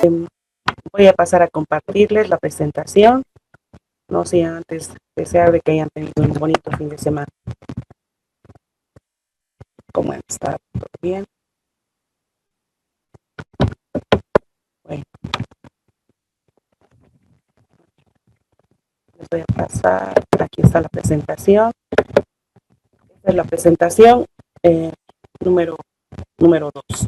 Voy a pasar a compartirles la presentación. No sé, antes desear de que hayan tenido un bonito fin de semana. ¿Cómo está? ¿Todo bien? Bueno, les voy a pasar. Aquí está la presentación. Esta es la presentación eh, número, número 2.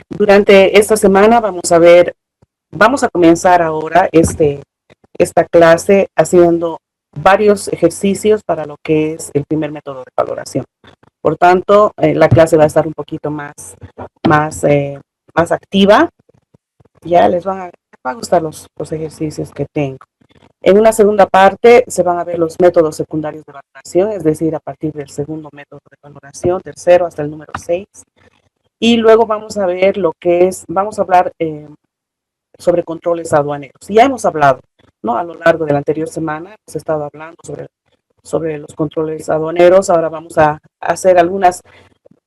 Durante esta semana vamos a comenzar ahora esta clase haciendo varios ejercicios para lo que es el primer método de valoración. Por tanto, la clase va a estar un poquito más, más activa. Ya les va a gustar los ejercicios que tengo. En una segunda parte se van a ver los métodos secundarios de valoración, es decir, a partir del segundo método de valoración, tercero hasta el número 6. Y luego vamos a ver vamos a hablar sobre controles aduaneros. Ya hemos hablado, ¿no? A lo largo de la anterior semana hemos estado hablando sobre los controles aduaneros. Ahora vamos a hacer algunas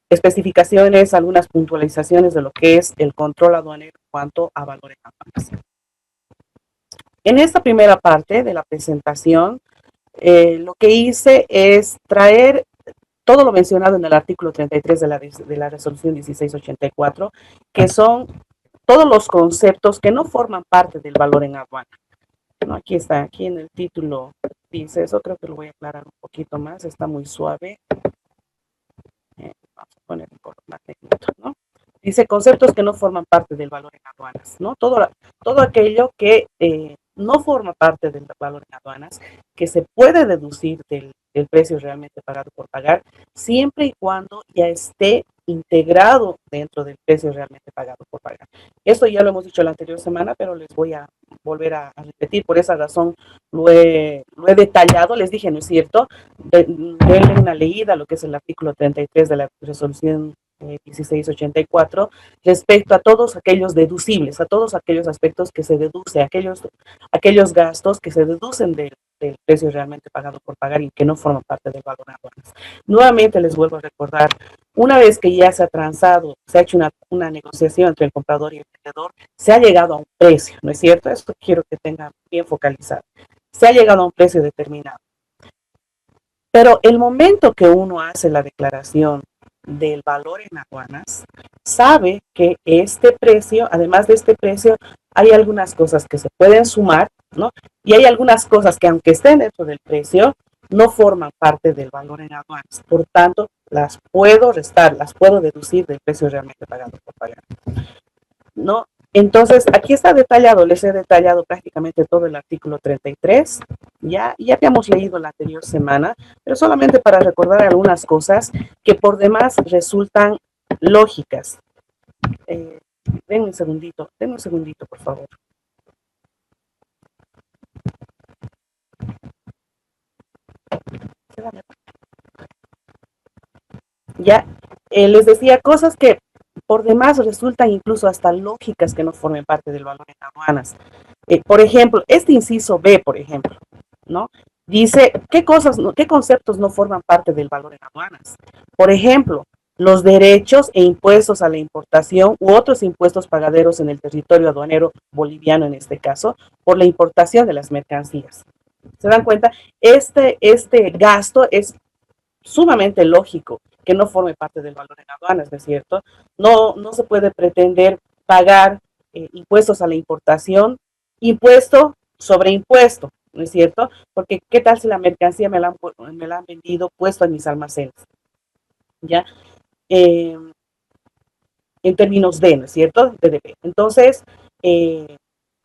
especificaciones, algunas puntualizaciones de lo que es el control aduanero en cuanto a valores aduanales. En esta primera parte de la presentación, lo que hice es traer todo lo mencionado en el artículo 33 de la resolución 1684, que son todos los conceptos que no forman parte del valor en aduana. No, aquí está, aquí en el título dice eso, creo que lo voy a aclarar un poquito más, está muy suave. Vamos a poner un color más negrito, ¿no? Dice conceptos que no forman parte del valor en aduanas, ¿no? Todo aquello que no forma parte del valor en aduanas, que se puede deducir del precio realmente pagado por pagar, siempre y cuando ya esté integrado dentro del precio realmente pagado por pagar. Esto ya lo hemos dicho la anterior semana, pero les voy a volver a repetir, por esa razón lo he detallado, les dije, ¿no es cierto? Denle una leída a lo que es el artículo 33 de la resolución 1684 respecto a todos aquellos deducibles, a todos aquellos aspectos que se deduce, aquellos gastos que se deducen del precio realmente pagado por pagar y que no forman parte del valor aduanas. Nuevamente les vuelvo a recordar, una vez que ya se ha transado, se ha hecho una negociación entre el comprador y el vendedor, se ha llegado a un precio, ¿no es cierto? Esto quiero que tengan bien focalizado. Se ha llegado a un precio determinado. Pero el momento que uno hace la declaración del valor en aduanas, sabe que este precio, además de este precio, hay algunas cosas que se pueden sumar, ¿no? Y hay algunas cosas que aunque estén dentro del precio, no forman parte del valor en aduanas. Por tanto, las puedo restar, las puedo deducir del precio realmente pagado por pagar, ¿no? Entonces, aquí está detallado, les he detallado prácticamente todo el artículo 33, ya habíamos leído la anterior semana, pero solamente para recordar algunas cosas que por demás resultan lógicas. Denme un segundito, por favor. Ya, les decía cosas que por demás resultan incluso hasta lógicas que no formen parte del valor en aduanas. Por ejemplo, este inciso B, por ejemplo, ¿no? Dice, qué conceptos no forman parte del valor en aduanas? Por ejemplo, los derechos e impuestos a la importación u otros impuestos pagaderos en el territorio aduanero boliviano, en este caso, por la importación de las mercancías. ¿Se dan cuenta? Este gasto es sumamente lógico que no forme parte del valor en aduanas, ¿no es cierto? No se puede pretender pagar impuestos a la importación, impuesto sobre impuesto, ¿no es cierto? Porque ¿qué tal si la mercancía me la han vendido puesto en mis almacenes? ¿Ya? Eh, en términos de, ¿no es cierto? DDP. Entonces,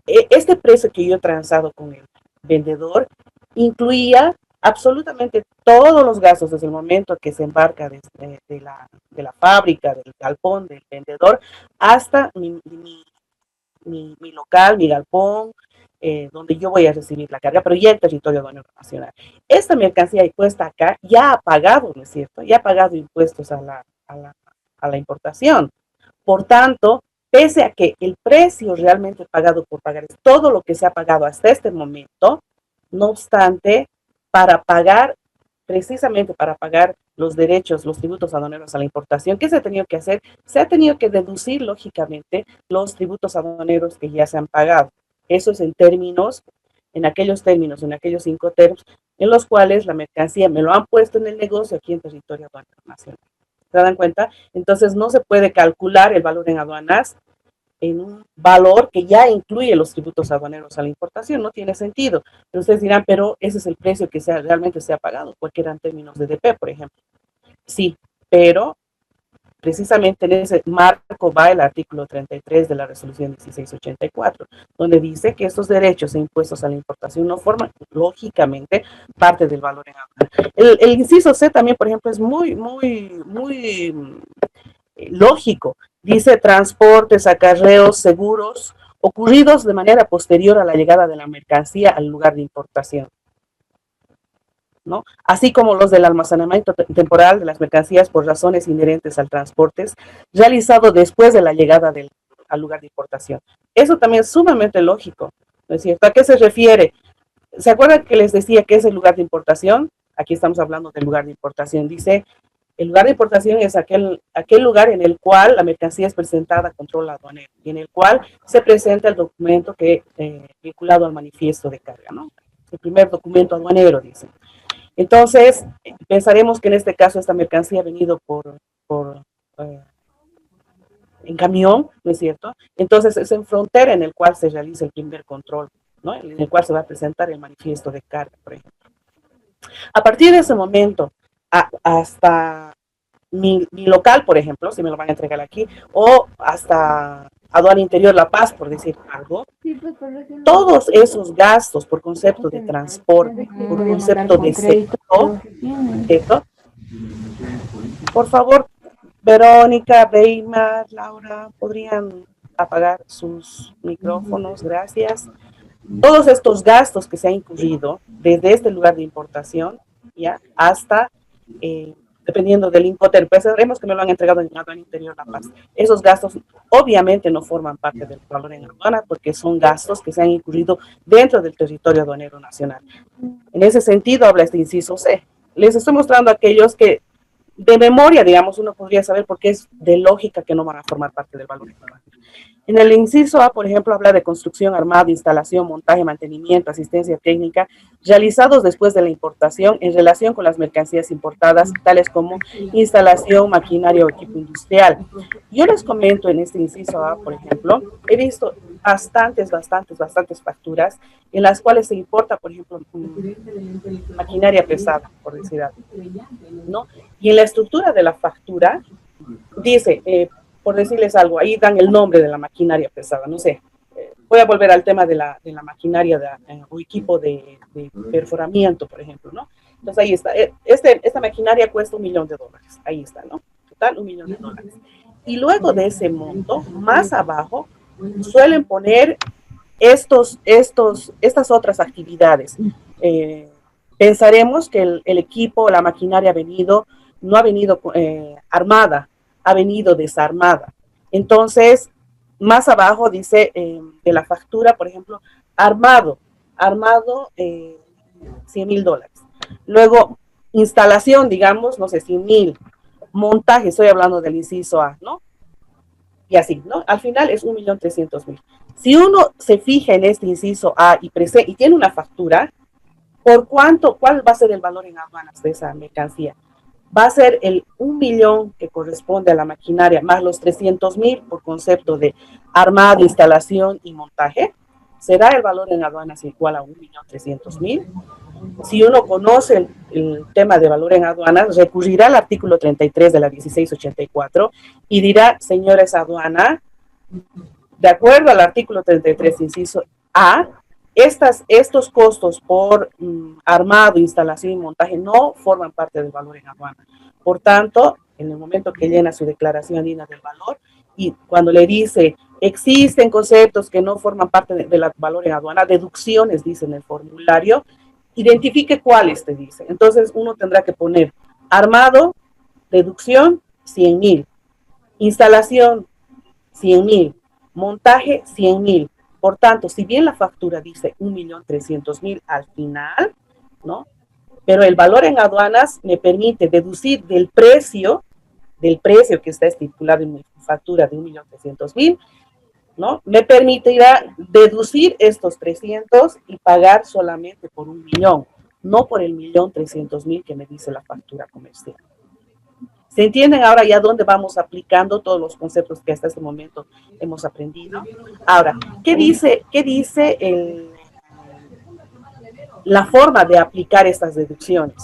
este precio que yo he transado con el vendedor incluía absolutamente todos los gastos desde el momento que se embarca de la fábrica, del galpón, del vendedor, hasta mi local, mi galpón, donde yo voy a recibir la carga, pero ya en territorio aduanero nacional. Esta mercancía puesta acá ya ha pagado, ¿no es cierto? Ya ha pagado impuestos a la importación. Por tanto, pese a que el precio realmente pagado por pagar es todo lo que se ha pagado hasta este momento, no obstante, para pagar precisamente para pagar los derechos, los tributos aduaneros a la importación. ¿Qué se ha tenido que hacer? Se ha tenido que deducir, lógicamente, los tributos aduaneros que ya se han pagado. Eso es en aquellos términos, en aquellos Incoterms, en los cuales la mercancía me lo han puesto en el negocio aquí en territorio aduanero nacional. ¿Se dan cuenta? Entonces no se puede calcular el valor en aduanas en un valor que ya incluye los tributos aduaneros a la importación, no tiene sentido. Pero ustedes dirán, pero ese es el precio que realmente se ha pagado, porque eran términos de DP, por ejemplo. Sí, pero precisamente en ese marco va el artículo 33 de la resolución 1684, donde dice que estos derechos e impuestos a la importación no forman, lógicamente, parte del valor en aduana. El inciso C también, por ejemplo, es muy lógico. Dice transportes, acarreos, seguros, ocurridos de manera posterior a la llegada de la mercancía al lugar de importación, ¿no? Así como los del almacenamiento temporal de las mercancías por razones inherentes al transporte realizado después de la llegada al lugar de importación. Eso también es sumamente lógico, ¿no es cierto? ¿A qué se refiere? ¿Se acuerdan que les decía que es el lugar de importación? Aquí estamos hablando del lugar de importación. Dice, el lugar de importación es aquel lugar en el cual la mercancía es presentada a control aduanero y en el cual se presenta el documento vinculado al manifiesto de carga, ¿no? El primer documento aduanero, dice. Entonces, pensaremos que en este caso esta mercancía ha venido en camión, ¿no es cierto? Entonces es en frontera en el cual se realiza el primer control, ¿no? En el cual se va a presentar el manifiesto de carga, por ejemplo. A partir de ese momento, hasta mi local, por ejemplo, si me lo van a entregar aquí, o hasta Aduana Interior La Paz, por decir algo, todos esos gastos por concepto de transporte, por concepto de sector, por favor, Verónica, Weimar, Laura, ¿podrían apagar sus micrófonos? Gracias. Todos estos gastos que se han incurrido desde este lugar de importación, ¿ya? Hasta dependiendo del Incoterm, pues sabemos que me lo han entregado en Aduana Interior La Paz. Esos gastos obviamente no forman parte del valor en aduana porque son gastos que se han incurrido dentro del territorio aduanero nacional. En ese sentido habla este inciso C. Les estoy mostrando aquellos que de memoria, digamos, uno podría saber porque es de lógica que no van a formar parte del valor en aduana. En el inciso A, por ejemplo, habla de construcción, armado, instalación, montaje, mantenimiento, asistencia técnica, realizados después de la importación en relación con las mercancías importadas, tales como instalación, maquinaria o equipo industrial. Yo les comento en este inciso A, por ejemplo, he visto bastantes facturas en las cuales se importa, por ejemplo, maquinaria pesada, por decir algo, ¿no? Y en la estructura de la factura dice, por decirles algo, ahí dan el nombre de la maquinaria pesada, no sé. Voy a volver al tema de la maquinaria o equipo de perforamiento, por ejemplo, ¿no? Entonces ahí está. Esta maquinaria cuesta $1 millón. Ahí está, ¿no? Total, $1 millón. Y luego de ese monto, más abajo, suelen poner estas otras actividades. Pensaremos que el equipo, la maquinaria no ha venido armada, ha venido desarmada. Entonces, más abajo dice de la factura, por ejemplo, armado $100,000. Luego, instalación, digamos, no sé, 100,000. Montaje, estoy hablando del inciso A, ¿no? Y así, ¿no? Al final es 1.300.000. Si uno se fija en este inciso A y tiene una factura, ¿cuál va a ser el valor en aduanas de esa mercancía? Va a ser el 1 millón que corresponde a la maquinaria, más los 300,000 por concepto de armado, instalación y montaje. ¿Será el valor en aduanas igual a 1.300.000? Si uno conoce el tema de valor en aduanas, recurrirá al artículo 33 de la 1684 y dirá, señores aduana, de acuerdo al artículo 33, inciso A, estos costos por armado, instalación y montaje no forman parte del valor en aduana. Por tanto, en el momento que llena su declaración andina del valor y cuando le dice existen conceptos que no forman parte del valor en aduana, deducciones, dice en el formulario, identifique cuáles te dice. Entonces uno tendrá que poner armado, deducción, 100,000, instalación, 100,000, montaje, 100,000. Por tanto, si bien la factura dice 1.300.000 al final, ¿no? pero el valor en aduanas me permite deducir del precio que está estipulado en mi factura de 1.300.000, ¿no? Me permitirá deducir estos 300 y pagar solamente por 1.000.000, no por el 1.300.000 que me dice la factura comercial. ¿Se entienden ahora ya dónde vamos aplicando todos los conceptos que hasta este momento hemos aprendido? Ahora, ¿qué dice la forma de aplicar estas deducciones?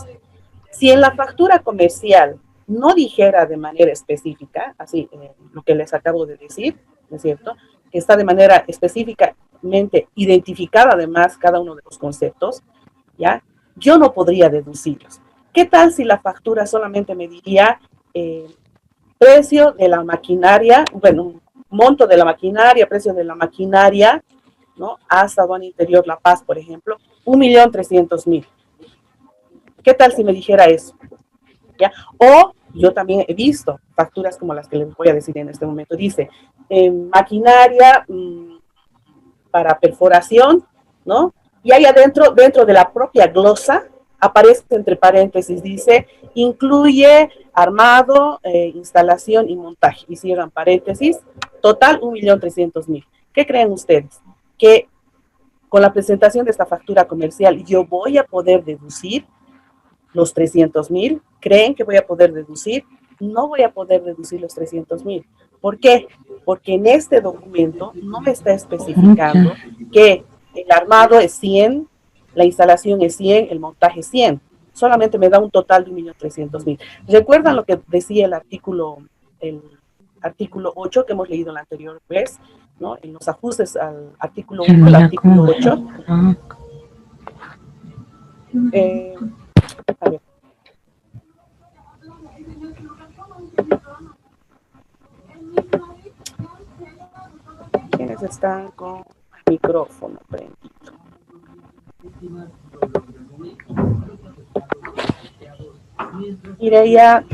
Si en la factura comercial no dijera de manera específica, así lo que les acabo de decir, ¿no es cierto? Que está de manera específicamente identificada además cada uno de los conceptos, ¿ya? Yo no podría deducirlos. ¿Qué tal si la factura solamente me diría precio de la maquinaria, bueno, monto de la maquinaria, precio de la maquinaria, ¿no? Hasta Aduana Interior La Paz, por ejemplo, 1.300.000. ¿Qué tal si me dijera eso? ¿Ya? O yo también he visto facturas como las que les voy a decir en este momento. Dice, maquinaria para perforación, ¿no? Y ahí adentro, dentro de la propia glosa, aparece entre paréntesis, dice, incluye armado, instalación y montaje. Y cierran paréntesis, total 1.300.000. ¿Qué creen ustedes? Que con la presentación de esta factura comercial yo voy a poder deducir los 300.000. ¿Creen que voy a poder deducir? No voy a poder deducir los 300.000. ¿Por qué? Porque en este documento no me está especificando que el armado es 100, la instalación es 100, el montaje es 100. Solamente me da un total de 1.300.000. ¿Recuerdan lo que decía el artículo 8 que hemos leído la anterior vez? ¿No? En los ajustes al artículo 1, el artículo 8. A ver. ¿Quiénes están con micrófono prendido? Mireia,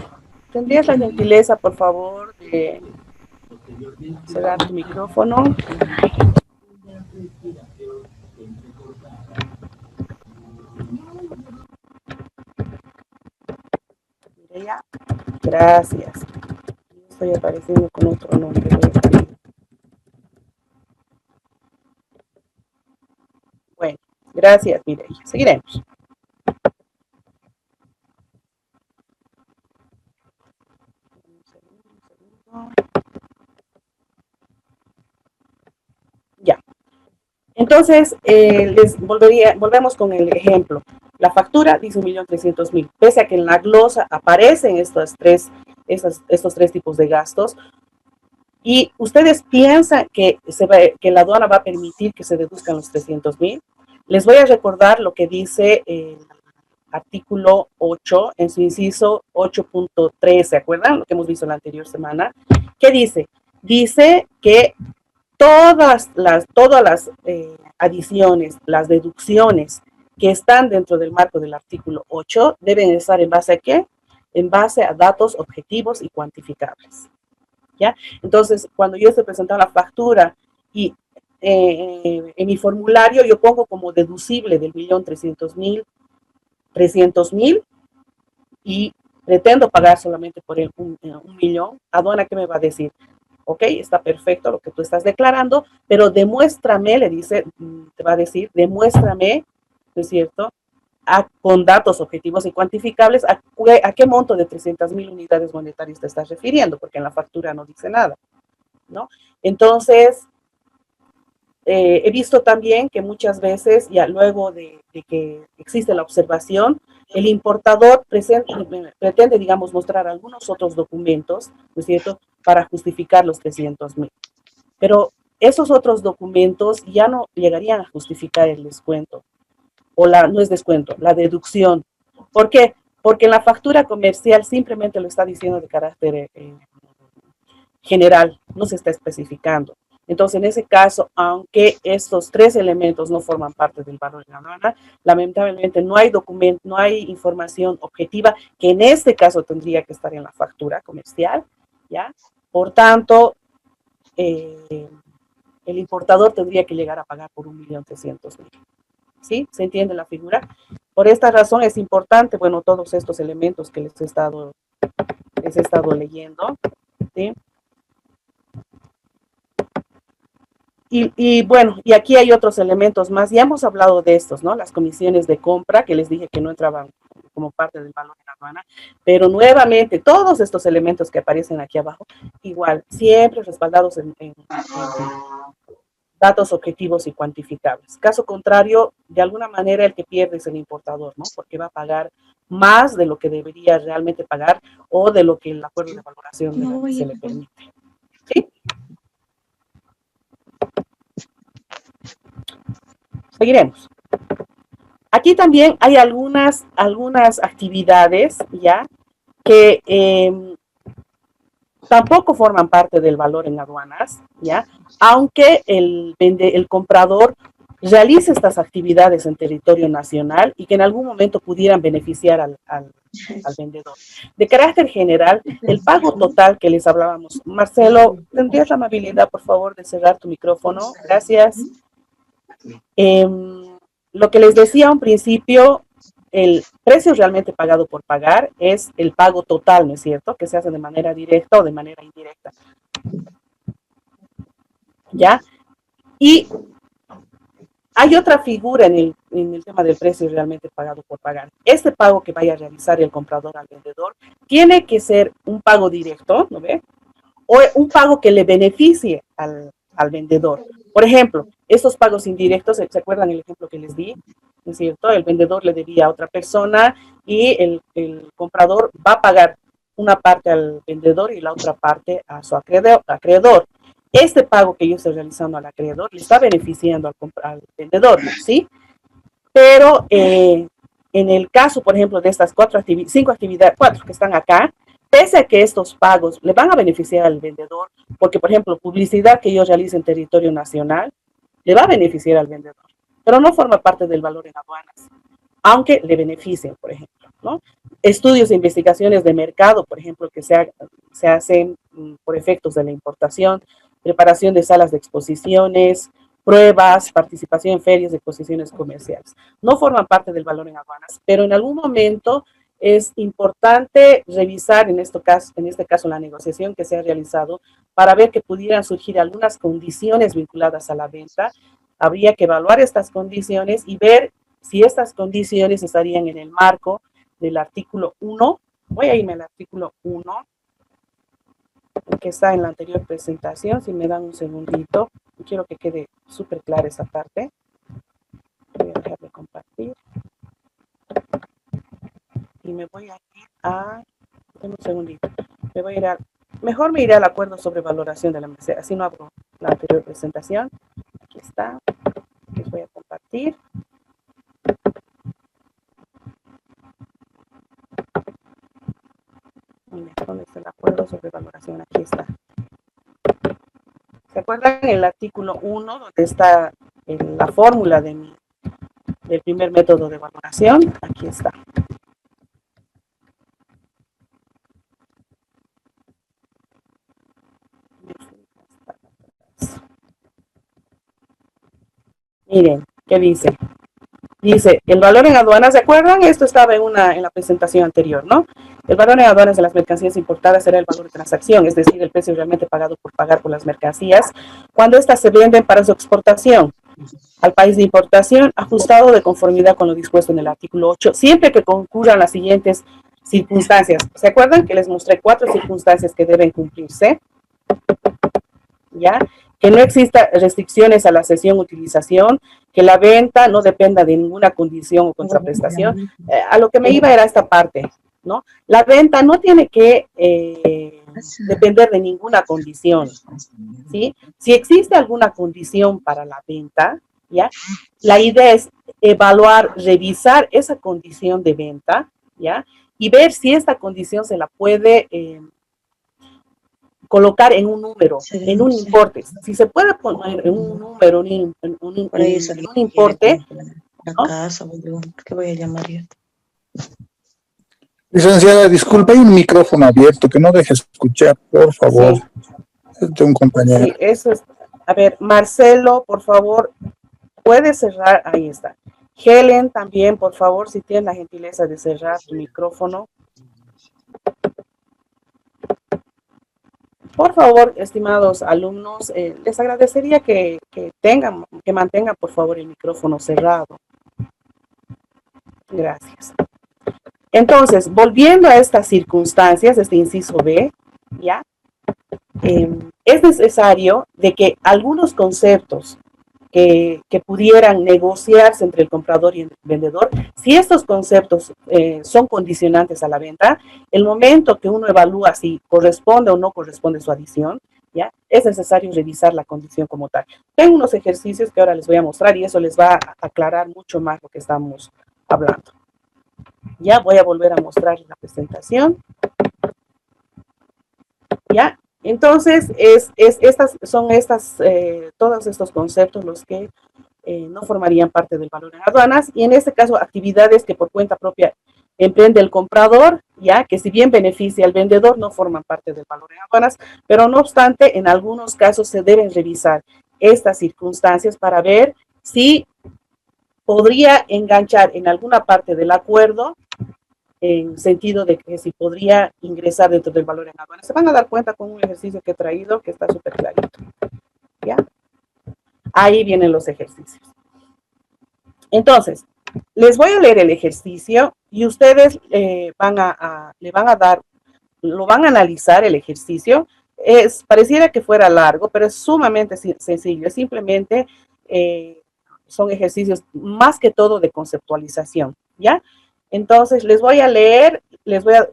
¿tendrías la gentileza, por favor, de cerrar tu micrófono? Mireia, gracias. Estoy apareciendo con otro nombre. Bueno, gracias, Mireia. Seguiremos. Ya. Entonces, volvemos con el ejemplo. La factura dice 1.300.000, pese a que en la glosa aparecen estos tres tipos de gastos, y ustedes piensan que la aduana va a permitir que se deduzcan los 300.000. Les voy a recordar lo que dice el artículo 8 en su inciso 8.3, ¿se acuerdan? Lo que hemos visto la anterior semana. ¿Qué dice? Dice que todas las adiciones, las deducciones que están dentro del marco del artículo 8 deben estar en base a ¿qué? En base a datos objetivos y cuantificables. ¿Ya? Entonces, cuando yo estoy presentando la factura y en mi formulario yo pongo como deducible del 1.300.000 y pretendo pagar solamente por el 1.000.000, aduana, ¿qué me va a decir? Ok, está perfecto lo que tú estás declarando, pero demuéstrame, le dice, te va a decir, demuéstrame, ¿no es cierto?, con datos objetivos y cuantificables, a qué monto de 300.000 unidades monetarias te estás refiriendo, porque en la factura no dice nada, ¿no? Entonces, he visto también que muchas veces, ya luego de que existe la observación, el importador pretende, digamos, mostrar algunos otros documentos, ¿no es cierto?, para justificar los 300.000. Pero esos otros documentos ya no llegarían a justificar el descuento, o no es descuento, la deducción. ¿Por qué? Porque en la factura comercial simplemente lo está diciendo de carácter general, no se está especificando. Entonces, en ese caso, aunque estos tres elementos no forman parte del valor de la aduana, lamentablemente no hay documento, no hay información objetiva que en este caso tendría que estar en la factura comercial, ¿ya? Por tanto, el importador tendría que llegar a pagar por 1.300.000. ¿Sí? ¿Se entiende la figura? Por esta razón es importante, bueno, todos estos elementos que les he estado leyendo, ¿sí? Y bueno, y aquí hay otros elementos más. Ya hemos hablado de estos, ¿no? Las comisiones de compra, que les dije que no entraban como parte del valor en aduana, pero nuevamente todos estos elementos que aparecen aquí abajo, igual, siempre respaldados en datos objetivos y cuantificables. Caso contrario, de alguna manera el que pierde es el importador, ¿no? Porque va a pagar más de lo que debería realmente pagar o de lo que el acuerdo de valoración de la ley se le permite. ¿Sí? Seguiremos. Aquí también hay algunas actividades, ¿ya? Que tampoco forman parte del valor en aduanas, ¿ya? Aunque el comprador realice estas actividades en territorio nacional y que en algún momento pudieran beneficiar al vendedor. De carácter general, el pago total que les hablábamos. Marcelo, ¿tendrías la amabilidad, por favor, de cerrar tu micrófono? Gracias. Lo que les decía a un principio, el precio realmente pagado por pagar es el pago total, ¿no es cierto? Que se hace de manera directa o de manera indirecta. ¿Ya? Y hay otra figura en el tema del precio realmente pagado por pagar. Este pago que vaya a realizar el comprador al vendedor tiene que ser un pago directo, ¿no ve? O un pago que le beneficie al vendedor. Por ejemplo, estos pagos indirectos, ¿se acuerdan el ejemplo que les di? ¿No es cierto? El vendedor le debía a otra persona y el comprador va a pagar una parte al vendedor y la otra parte a su acreedor. Este pago que yo estoy realizando al acreedor le está beneficiando al vendedor, ¿sí? Pero en el caso, por ejemplo, de estas cinco actividades, cuatro que están acá, pese a que estos pagos le van a beneficiar al vendedor, porque, por ejemplo, publicidad que yo realice en territorio nacional, le va a beneficiar al vendedor, pero no forma parte del valor en aduanas, aunque le beneficien, por ejemplo, ¿no? Estudios e investigaciones de mercado, por ejemplo, que se hacen por efectos de la importación, preparación de salas de exposiciones, pruebas, participación en ferias de exposiciones comerciales. No forman parte del valor en aduanas, pero en algún momento es importante revisar en este caso la negociación que se ha realizado para ver que pudieran surgir algunas condiciones vinculadas a la venta. Habría que evaluar estas condiciones y ver si estas condiciones estarían en el marco del artículo 1. Voy a irme al artículo 1, que está en la anterior presentación. Si me dan un segundito, quiero que quede súper clara esa parte. Voy a dejar de compartir. Y me voy a ir a... un segundito. Mejor me iré al acuerdo sobre valoración de la merced. Así no abro la anterior presentación. Aquí está. Les voy a compartir. ¿Dónde está el acuerdo sobre valoración? Aquí está. ¿Se acuerdan el artículo 1, donde está la fórmula del primer método de valoración? Aquí está. Miren, ¿qué dice? Dice, el valor en aduanas, ¿se acuerdan? Esto estaba en la presentación anterior, ¿no? El valor en aduanas de las mercancías importadas será el valor de transacción, es decir, el precio realmente pagado por pagar por las mercancías cuando éstas se venden para su exportación al país de importación, ajustado de conformidad con lo dispuesto en el artículo 8, siempre que concurran las siguientes circunstancias. ¿Se acuerdan que les mostré 4 circunstancias que deben cumplirse? ¿Ya? Que no exista restricciones a la cesión utilización, que la venta no dependa de ninguna condición o contraprestación. A lo que me iba era esta parte, ¿no? La venta no tiene que depender de ninguna condición, ¿sí? Si existe alguna condición para la venta, ¿ya? La idea es evaluar, revisar esa condición de venta, ¿ya? Y ver si esta condición se la puede colocar en un número, en un importe. Si se puede poner en un número, en un importe, la casa, ¿qué voy a llamar yo? Licenciada, disculpe, hay un micrófono abierto, que no deje escuchar, por favor. Sí. Es de un compañero. Sí, eso es. A ver, Marcelo, por favor, puede cerrar, ahí está. Helen, también, por favor, si tienes la gentileza de cerrar tu micrófono. Por favor, estimados alumnos, les agradecería que mantengan, por favor, el micrófono cerrado. Gracias. Entonces, volviendo a estas circunstancias, este inciso B, ¿ya? Es necesario de que algunos conceptos que pudieran negociarse entre el comprador y el vendedor, si estos conceptos son condicionantes a la venta, el momento que uno evalúa si corresponde o no corresponde su adición, ¿ya? Es necesario revisar la condición como tal. Tengo unos ejercicios que ahora les voy a mostrar y eso les va a aclarar mucho más lo que estamos hablando. Ya voy a volver a mostrar la presentación. ¿Ya? Entonces, todos estos conceptos los que no formarían parte del valor en aduanas, y en este caso, actividades que por cuenta propia emprende el comprador, ya que si bien beneficia al vendedor, no forman parte del valor en aduanas, pero no obstante, en algunos casos se deben revisar estas circunstancias para ver si podría enganchar en alguna parte del acuerdo, en sentido de que si podría ingresar dentro del valor en aduanas. Se van a dar cuenta con un ejercicio que he traído que está súper clarito. ¿Ya? Ahí vienen los ejercicios. Entonces, les voy a leer el ejercicio y ustedes le van a dar, lo van a analizar el ejercicio. Pareciera que fuera largo, pero es sumamente sencillo. Es simplemente, son ejercicios más que todo de conceptualización, ¿ya? Entonces, les voy a leer, les voy a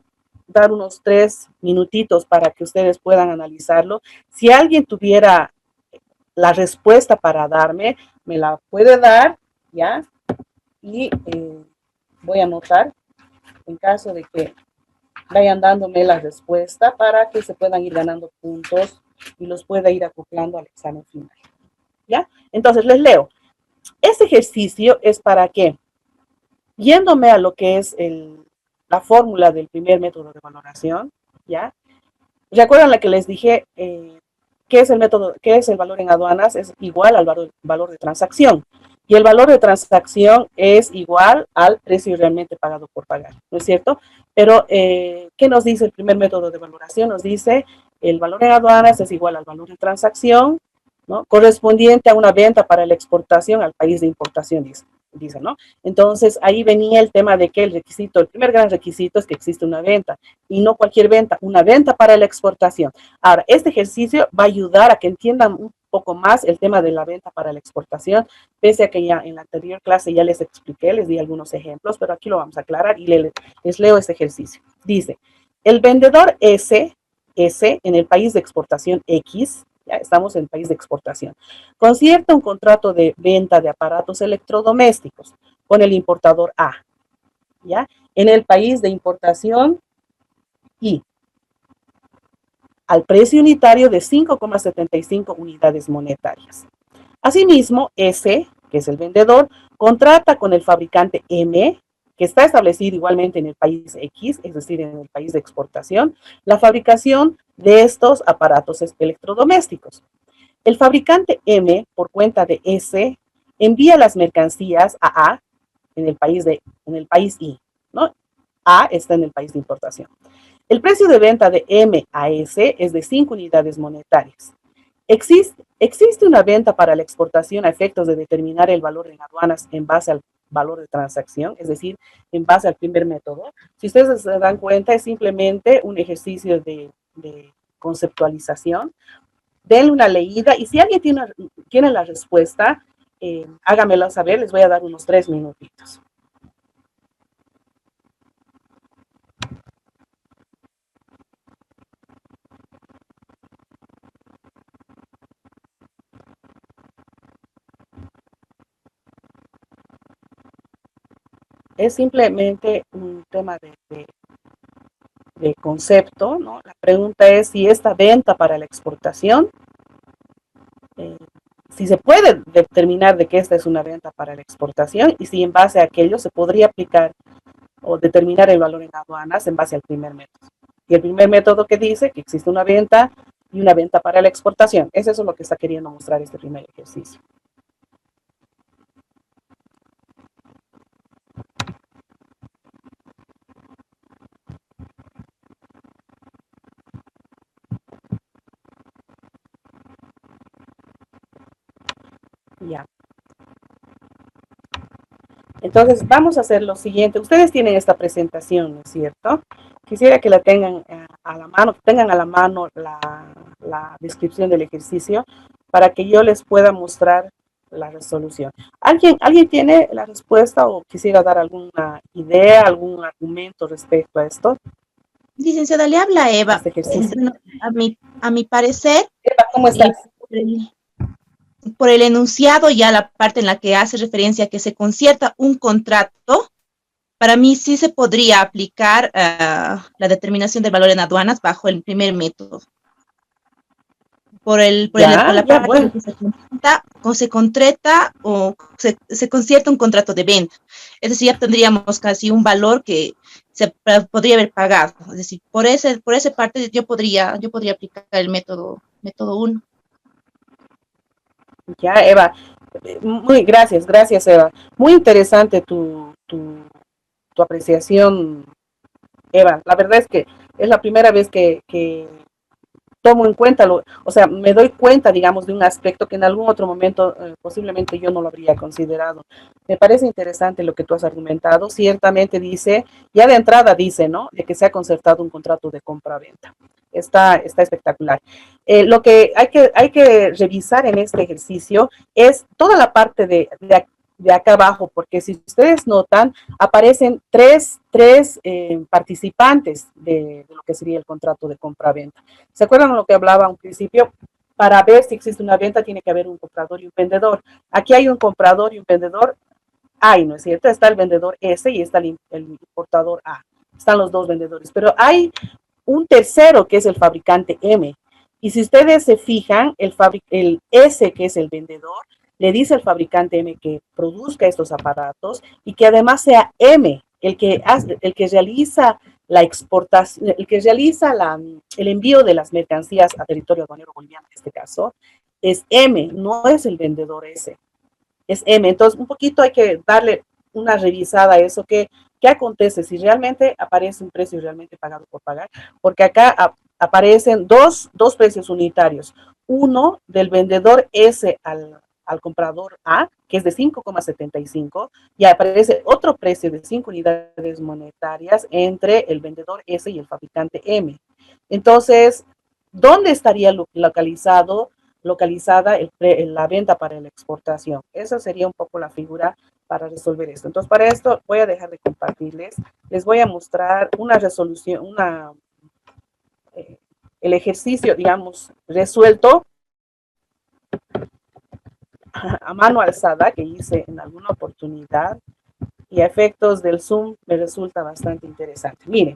dar unos 3 minutitos para que ustedes puedan analizarlo. Si alguien tuviera la respuesta para darme, me la puede dar, ¿ya? Y voy a anotar en caso de que vayan dándome la respuesta para que se puedan ir ganando puntos y los pueda ir acoplando al examen final, ¿ya? Entonces, les leo. Este ejercicio es para que, yéndome a lo que es la fórmula del primer método de valoración, ¿ya? ¿Recuerdan la que les dije? ¿Qué es el método, qué es el valor en aduanas? Es igual al valor de transacción. Y el valor de transacción es igual al precio realmente pagado por pagar, ¿no es cierto? Pero, ¿qué nos dice el primer método de valoración? Nos dice el valor en aduanas es igual al valor de transacción, ¿no? Correspondiente a una venta para la exportación al país de importación, dice, ¿no? Entonces, ahí venía el tema de que el primer gran requisito es que existe una venta, y no cualquier venta, una venta para la exportación. Ahora, este ejercicio va a ayudar a que entiendan un poco más el tema de la venta para la exportación, pese a que ya en la anterior clase ya les expliqué, les di algunos ejemplos, pero aquí lo vamos a aclarar y les leo este ejercicio. Dice, el vendedor S en el país de exportación X, ya estamos en el país de exportación, concierta un contrato de venta de aparatos electrodomésticos con el importador A, ¿ya? En el país de importación Y, al precio unitario de 5,75 unidades monetarias. Asimismo, S, que es el vendedor, contrata con el fabricante M, que está establecido igualmente en el país X, es decir, en el país de exportación, la fabricación de estos aparatos electrodomésticos. El fabricante M, por cuenta de S, envía las mercancías a en el país I, ¿no? A está en el país de importación. El precio de venta de M a S es de 5 unidades monetarias. ¿Existe una venta para la exportación a efectos de determinar el valor en aduanas en base al valor de transacción, es decir, en base al primer método? Si ustedes se dan cuenta, es simplemente un ejercicio de conceptualización. Denle una leída y si alguien tiene la respuesta, hágamelo saber, les voy a dar unos 3 minutitos. Es simplemente un tema de concepto, ¿no? La pregunta es si esta venta para la exportación, si se puede determinar de que esta es una venta para la exportación y si en base a aquello se podría aplicar o determinar el valor en aduanas en base al primer método. Y el primer método que dice que existe una venta y una venta para la exportación. Eso es lo que está queriendo mostrar este primer ejercicio. Ya. Entonces, vamos a hacer lo siguiente. Ustedes tienen esta presentación, ¿no es cierto? Quisiera que la tengan a la mano, que tengan a la mano la descripción del ejercicio para que yo les pueda mostrar la resolución. ¿Alguien tiene la respuesta o quisiera dar alguna idea, algún argumento respecto a esto, Licenciada, le habla a Eva. este ejercicio? Bueno, a mi parecer, Eva, ¿cómo y estás? por el enunciado, ya la parte en la que hace referencia a que se concierta un contrato, para mí sí se podría aplicar la determinación del valor en aduanas bajo el primer método. Por la Ya, parte de bueno. que se contrata o se concierta un contrato de venta. Es decir, ya tendríamos casi un valor que se podría haber pagado. Es decir, por esa parte yo podría aplicar el método 1. Ya, Eva. Gracias, Eva. Muy interesante tu apreciación, Eva. La verdad es que es la primera vez que tomo en cuenta, o sea, me doy cuenta, digamos, de un aspecto que en algún otro momento posiblemente yo no lo habría considerado. Me parece interesante lo que tú has argumentado. Ciertamente dice, ya de entrada dice, ¿no? De que se ha concertado un contrato de compra-venta. Está espectacular. Lo que hay que revisar en este ejercicio es toda la parte de acá abajo, porque si ustedes notan, aparecen tres participantes de lo que sería el contrato de compra-venta. ¿Se acuerdan de lo que hablaba a un principio? Para ver si existe una venta tiene que haber un comprador y un vendedor. Aquí hay un comprador y un vendedor. Hay, ¿no es cierto? Está el vendedor S y está el importador A. Están los dos vendedores. Pero hay un tercero que es el fabricante M. Y si ustedes se fijan, el S, que es el vendedor, le dice al fabricante M que produzca estos aparatos y que además sea M el que realiza la exportación, el que realiza el envío de las mercancías a territorio aduanero boliviano, en este caso, es M, no es el vendedor S, es M. Entonces, un poquito hay que darle una revisada a eso, qué acontece si realmente aparece un precio realmente pagado por pagar, porque acá aparecen dos precios unitarios, uno del vendedor S al comprador A, que es de 5,75, y aparece otro precio de 5 unidades monetarias entre el vendedor S y el fabricante M. Entonces, ¿dónde estaría localizada la venta para la exportación? Esa sería un poco la figura para resolver esto. Entonces, para esto voy a dejar de compartirles. Les voy a mostrar una resolución, el ejercicio, digamos, resuelto a mano alzada que hice en alguna oportunidad y a efectos del Zoom me resulta bastante interesante. Miren,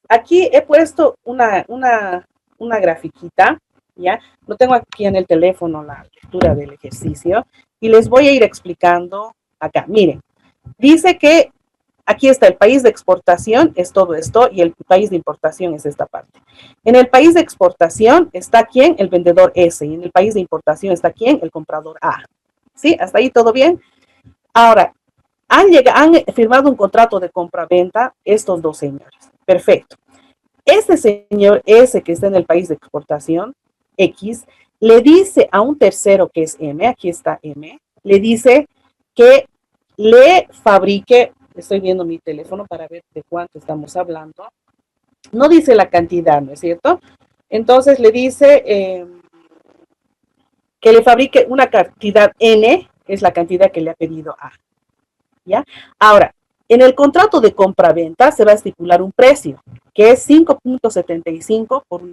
aquí he puesto una grafiquita, ¿ya? Lo tengo aquí en el teléfono, la lectura del ejercicio, y les voy a ir explicando acá. Miren, dice que aquí está el país de exportación, es todo esto, y el país de importación es esta parte. En el país de exportación está quién, el vendedor S, y en el país de importación está quién, el comprador A. ¿Sí? ¿Hasta ahí todo bien? Ahora, han firmado un contrato de compra-venta estos dos señores. Perfecto. Este señor S que está en el país de exportación, X, le dice a un tercero que es M, aquí está M, le dice que le fabrique, estoy viendo mi teléfono para ver de cuánto estamos hablando, no dice la cantidad, ¿no es cierto? Entonces le dice que le fabrique una cantidad N, que es la cantidad que le ha pedido A. ¿Ya? Ahora, en el contrato de compra-venta se va a estipular un precio, que es 5.75 por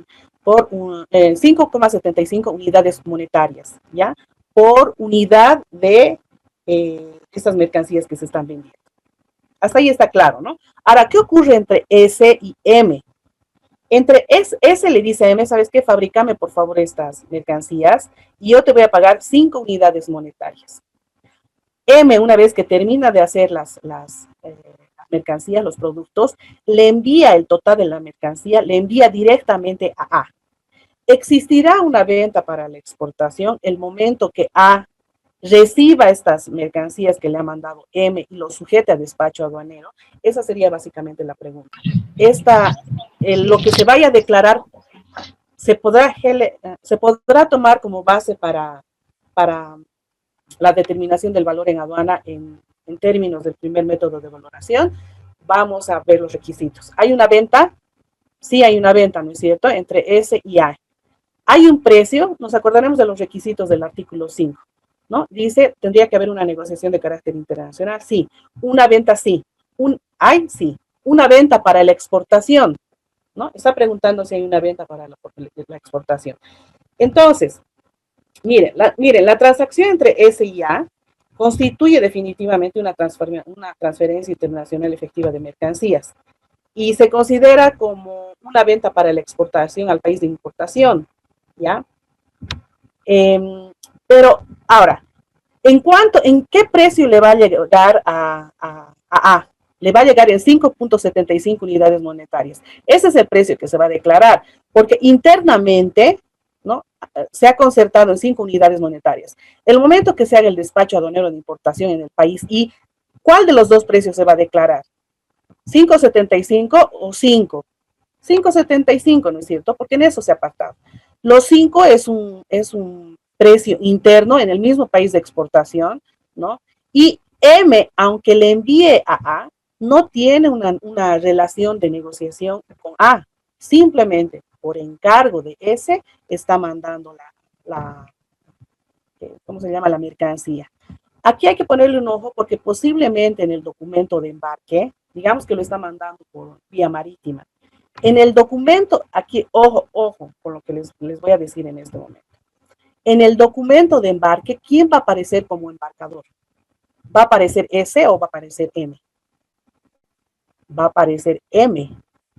5,75 unidades monetarias, ¿ya? Por unidad de estas mercancías que se están vendiendo. Hasta ahí está claro, ¿no? Ahora, ¿qué ocurre entre S y M? Entre S le dice a M, ¿sabes qué? Fabrícame por favor estas mercancías y yo te voy a pagar 5 unidades monetarias. M, una vez que termina de hacer las mercancías, los productos, le envía el total de la mercancía, le envía directamente a A. Existirá una venta para la exportación el momento que A reciba estas mercancías que le ha mandado M y lo sujete a despacho aduanero. Esa sería básicamente la pregunta. Lo que se vaya a declarar se podrá tomar como base para la determinación del valor en aduana en términos del primer método de valoración, vamos a ver los requisitos. ¿Hay una venta? Sí, hay una venta, ¿no es cierto?, entre S y A. Hay un precio, nos acordaremos de los requisitos del artículo 5, ¿no? Dice, tendría que haber una negociación de carácter internacional, sí. Una venta, sí. Sí. Una venta para la exportación, ¿no? Está preguntando si hay una venta para la exportación. Entonces, miren, la transacción entre S y A constituye definitivamente una transferencia internacional efectiva de mercancías y se considera como una venta para la exportación al país de importación, ¿ya? Pero ahora, ¿en qué precio le va a llegar a A? Le va a llegar en 5.75 unidades monetarias. Ese es el precio que se va a declarar, porque internamente, ¿no?, se ha concertado en 5 unidades monetarias. El momento que se haga el despacho aduanero de importación en el país, ¿y cuál de los dos precios se va a declarar? ¿5.75 o 5? 5.75, ¿no es cierto? Porque en eso se ha pactado. Los 5 es un precio interno en el mismo país de exportación, ¿no? Y M, aunque le envíe a A, no tiene una relación de negociación con A. Simplemente por encargo de S está mandando ¿cómo se llama?, la mercancía. Aquí hay que ponerle un ojo porque posiblemente en el documento de embarque, digamos que lo está mandando por vía marítima. En el documento, aquí, ojo con lo que les voy a decir en este momento. En el documento de embarque, ¿quién va a aparecer como embarcador? ¿Va a aparecer S o va a aparecer M? Va a aparecer M,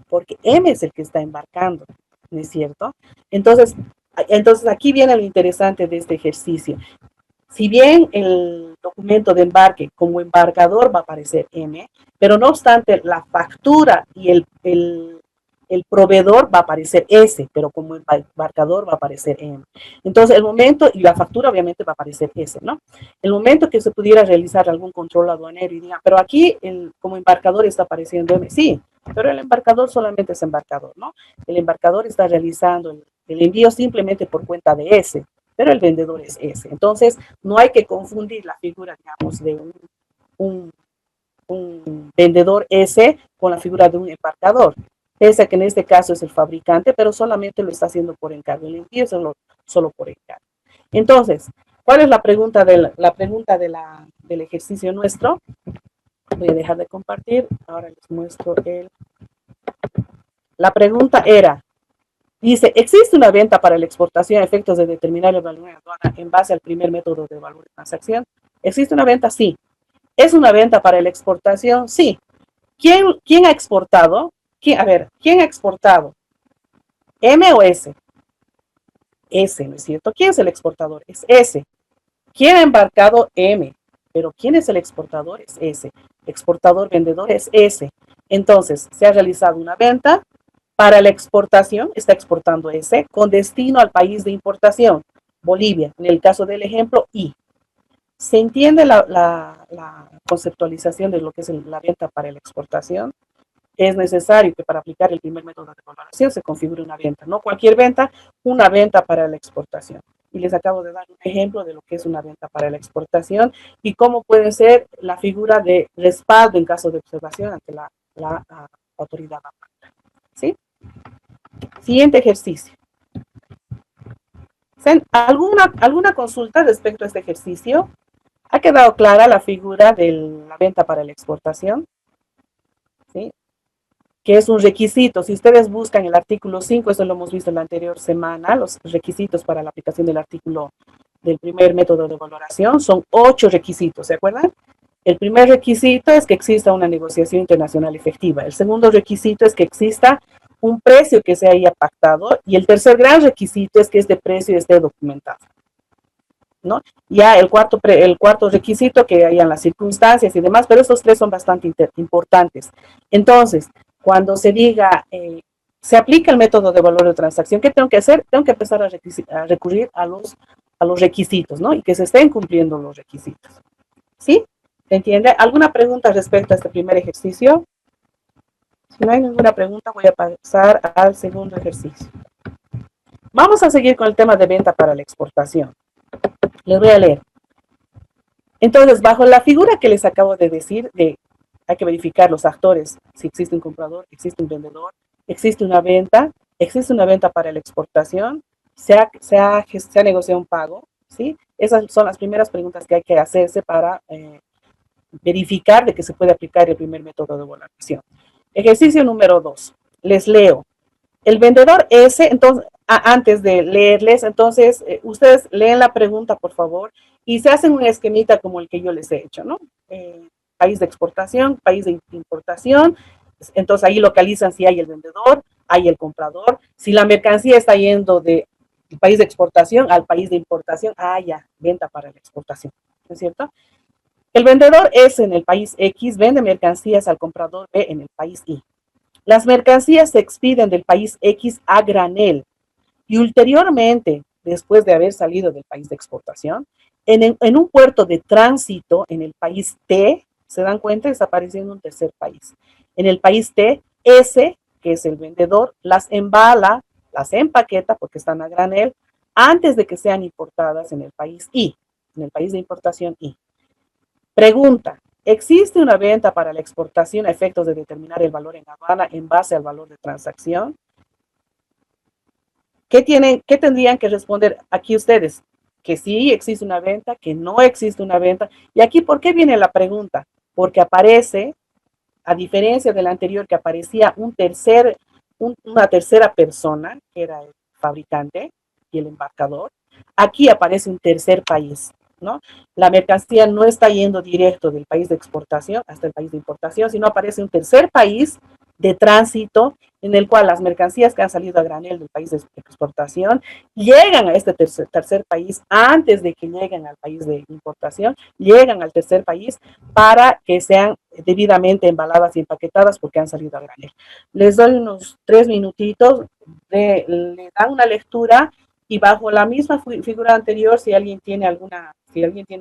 porque M es el que está embarcando, ¿no es cierto? Entonces aquí viene lo interesante de este ejercicio. Si bien el documento de embarque como embarcador va a aparecer M, pero no obstante la factura y el proveedor va a aparecer S, pero como embarcador va a aparecer M. Entonces, el momento, y la factura obviamente va a aparecer S, ¿no? El momento que se pudiera realizar algún control aduanero y diga, pero aquí como embarcador está apareciendo M, sí, pero el embarcador solamente es embarcador, ¿no? El embarcador está realizando el envío simplemente por cuenta de S, pero el vendedor es S. Entonces, no hay que confundir la figura, digamos, de un vendedor S con la figura de un embarcador. Pese a que en este caso es el fabricante, pero solamente lo está haciendo por encargo. El envío es solo por encargo. Entonces, ¿cuál es la pregunta del ejercicio nuestro? Voy a dejar de compartir. Ahora les muestro La pregunta era, dice, ¿existe una venta para la exportación a efectos de determinar el valor en aduana en base al primer método de valor de transacción? ¿Existe una venta? Sí. ¿Es una venta para la exportación? Sí. ¿Quién ha exportado? ¿Quién ha exportado? ¿M o S? S, ¿no es cierto? ¿Quién es el exportador? Es S. ¿Quién ha embarcado? M. Pero ¿quién es el exportador? Es S. Exportador, vendedor es S. Entonces, se ha realizado una venta para la exportación, está exportando S, con destino al país de importación, Bolivia, en el caso del ejemplo, I. ¿Se entiende la conceptualización de lo que es la venta para la exportación? Es necesario que para aplicar el primer método de valoración se configure una venta, no cualquier venta, una venta para la exportación. Y les acabo de dar un ejemplo de lo que es una venta para la exportación y cómo puede ser la figura de respaldo en caso de observación ante la autoridad aduanera. ¿Sí? Siguiente ejercicio. ¿Alguna consulta respecto a este ejercicio? ¿Ha quedado clara la figura de la venta para la exportación? ¿Sí? Que es un requisito. Si ustedes buscan el artículo 5, eso lo hemos visto en la anterior semana, los requisitos para la aplicación del primer método de valoración, son 8 requisitos, ¿se acuerdan? El primer requisito es que exista una negociación internacional efectiva. El segundo requisito es que exista un precio que se haya pactado. Y el tercer gran requisito es que este precio esté documentado, ¿no? Ya el cuarto requisito, que hayan las circunstancias y demás, pero estos 3 son bastante importantes. Entonces, cuando se diga, se aplica el método de valor de transacción, ¿qué tengo que hacer? Tengo que empezar a recurrir a los requisitos, ¿no? Y que se estén cumpliendo los requisitos. ¿Sí? ¿Se entiende? ¿Alguna pregunta respecto a este primer ejercicio? Si no hay ninguna pregunta, voy a pasar al segundo ejercicio. Vamos a seguir con el tema de venta para la exportación. Les voy a leer. Entonces, bajo la figura que les acabo de decir, hay que verificar los actores, si existe un comprador, existe un vendedor, existe una venta para la exportación, se ha negociado un pago, ¿sí? Esas son las primeras preguntas que hay que hacerse para verificar de que se puede aplicar el primer método de evaluación. Ejercicio número 2. Les leo. El vendedor S, entonces, antes de leerles, entonces, ustedes leen la pregunta, por favor, y se hacen un esquemita como el que yo les he hecho, ¿no? País de exportación, país de importación, entonces ahí localizan si hay el vendedor, hay el comprador, si la mercancía está yendo del país de exportación al país de importación, ya, venta para la exportación, ¿no es cierto? El vendedor S en el país X vende mercancías al comprador B en el país Y. Las mercancías se expiden del país X a granel y ulteriormente, después de haber salido del país de exportación, en un puerto de tránsito en el país T, se dan cuenta, está apareciendo un tercer país. En el país T, S, que es el vendedor, las embala, las empaqueta porque están a granel, antes de que sean importadas en el país Y, en el país de importación Y. Pregunta, ¿existe una venta para la exportación a efectos de determinar el valor en aduana en base al valor de transacción? ¿Qué tendrían que responder aquí ustedes? Que sí existe una venta, que no existe una venta. Y aquí, ¿por qué viene la pregunta? Porque aparece, a diferencia del anterior que aparecía una tercera persona, que era el fabricante y el embarcador, aquí aparece un tercer país, ¿no? La mercancía no está yendo directo del país de exportación hasta el país de importación, sino aparece un tercer país de tránsito en el cual las mercancías que han salido a granel del país de exportación llegan a este tercer país antes de que lleguen al país de importación, llegan al tercer país para que sean debidamente embaladas y empaquetadas porque han salido a granel. Les doy unos 3 minutitos, le dan una lectura y bajo la misma figura anterior, si alguien tiene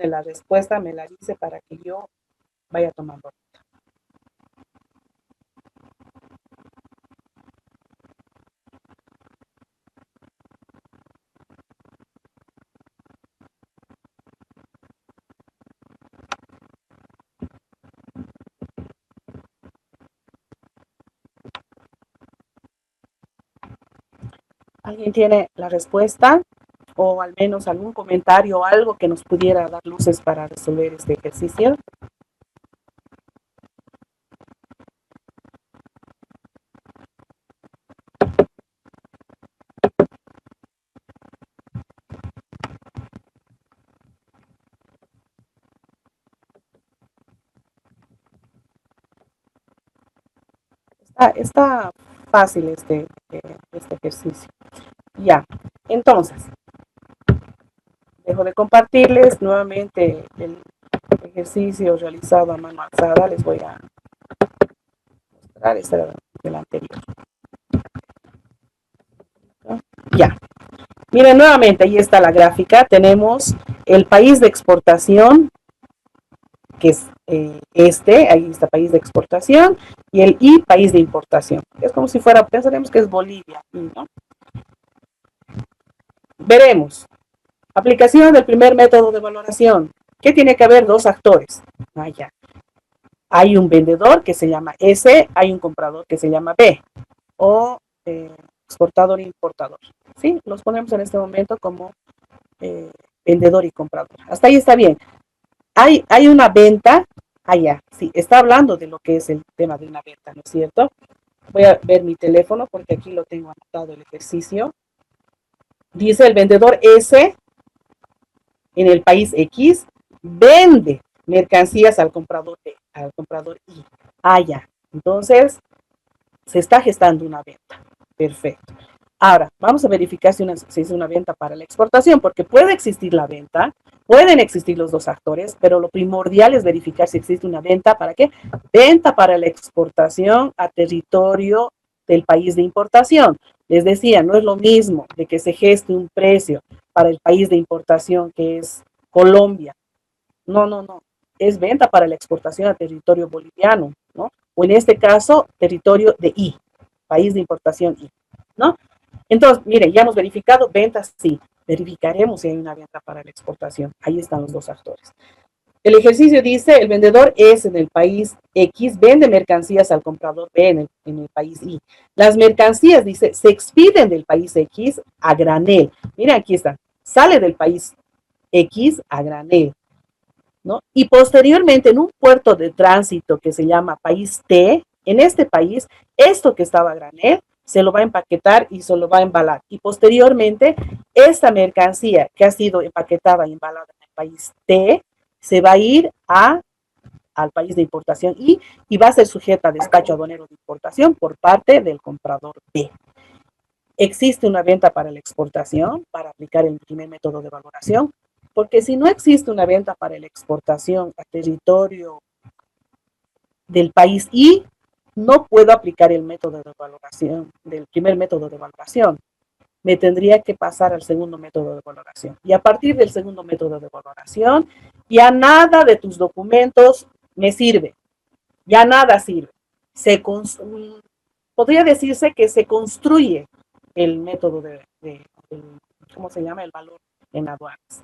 la respuesta, me la dice para que yo vaya tomando. ¿Alguien tiene la respuesta? O al menos algún comentario o algo que nos pudiera dar luces para resolver este ejercicio. Está fácil este ejercicio. Ya, entonces, dejo de compartirles nuevamente el ejercicio realizado a mano alzada. Les voy a mostrar, este era el anterior. Ya, miren nuevamente, ahí está la gráfica. Tenemos el país de exportación, que es ahí está país de exportación, y el I, país de importación. Es como si fuera, pensaremos que es Bolivia, ¿no? Veremos. Aplicación del primer método de valoración. ¿Qué tiene que haber? Dos actores. Ya. Hay un vendedor que se llama S, hay un comprador que se llama B, o exportador e importador. ¿Sí? Los ponemos en este momento como vendedor y comprador. Hasta ahí está bien. Hay una venta, allá, sí, está hablando de lo que es el tema de una venta, ¿no es cierto? Voy a ver mi teléfono porque aquí lo tengo anotado el ejercicio. Dice el vendedor S en el país X vende mercancías al comprador Y. Ya. Entonces, se está gestando una venta. Perfecto. Ahora, vamos a verificar si es una venta para la exportación, porque puede existir la venta, pueden existir los dos actores, pero lo primordial es verificar si existe una venta. ¿Para qué? Venta para la exportación a territorio del país de importación. Les decía, no es lo mismo de que se geste un precio para el país de importación que es Colombia. No. Es venta para la exportación a territorio boliviano, ¿no? O en este caso, territorio de I, país de importación I, ¿no? Entonces, miren, ya hemos verificado ventas, sí. Verificaremos si hay una venta para la exportación. Ahí están los dos actores. El ejercicio dice, el vendedor S en el país X vende mercancías al comprador B en el país Y. Las mercancías, dice, se expiden del país X a granel. Miren, aquí está. Sale del país X a granel, ¿no? Y posteriormente en un puerto de tránsito que se llama país T, en este país, esto que estaba a granel se lo va a empaquetar y se lo va a embalar. Y posteriormente, esta mercancía que ha sido empaquetada y embalada en el país T, se va a ir al país de importación y va a ser sujeta a despacho aduanero de importación por parte del comprador B. Existe una venta para la exportación, para aplicar el primer método de valoración, porque si no existe una venta para la exportación a territorio del país Y, no puedo aplicar el método de valoración, del primer método de valoración. Me tendría que pasar al segundo método de valoración. Y a partir del segundo método de valoración, ya nada de tus documentos me sirve. Ya nada sirve. Podría decirse que se construye el método ¿cómo se llama? El valor en aduanas.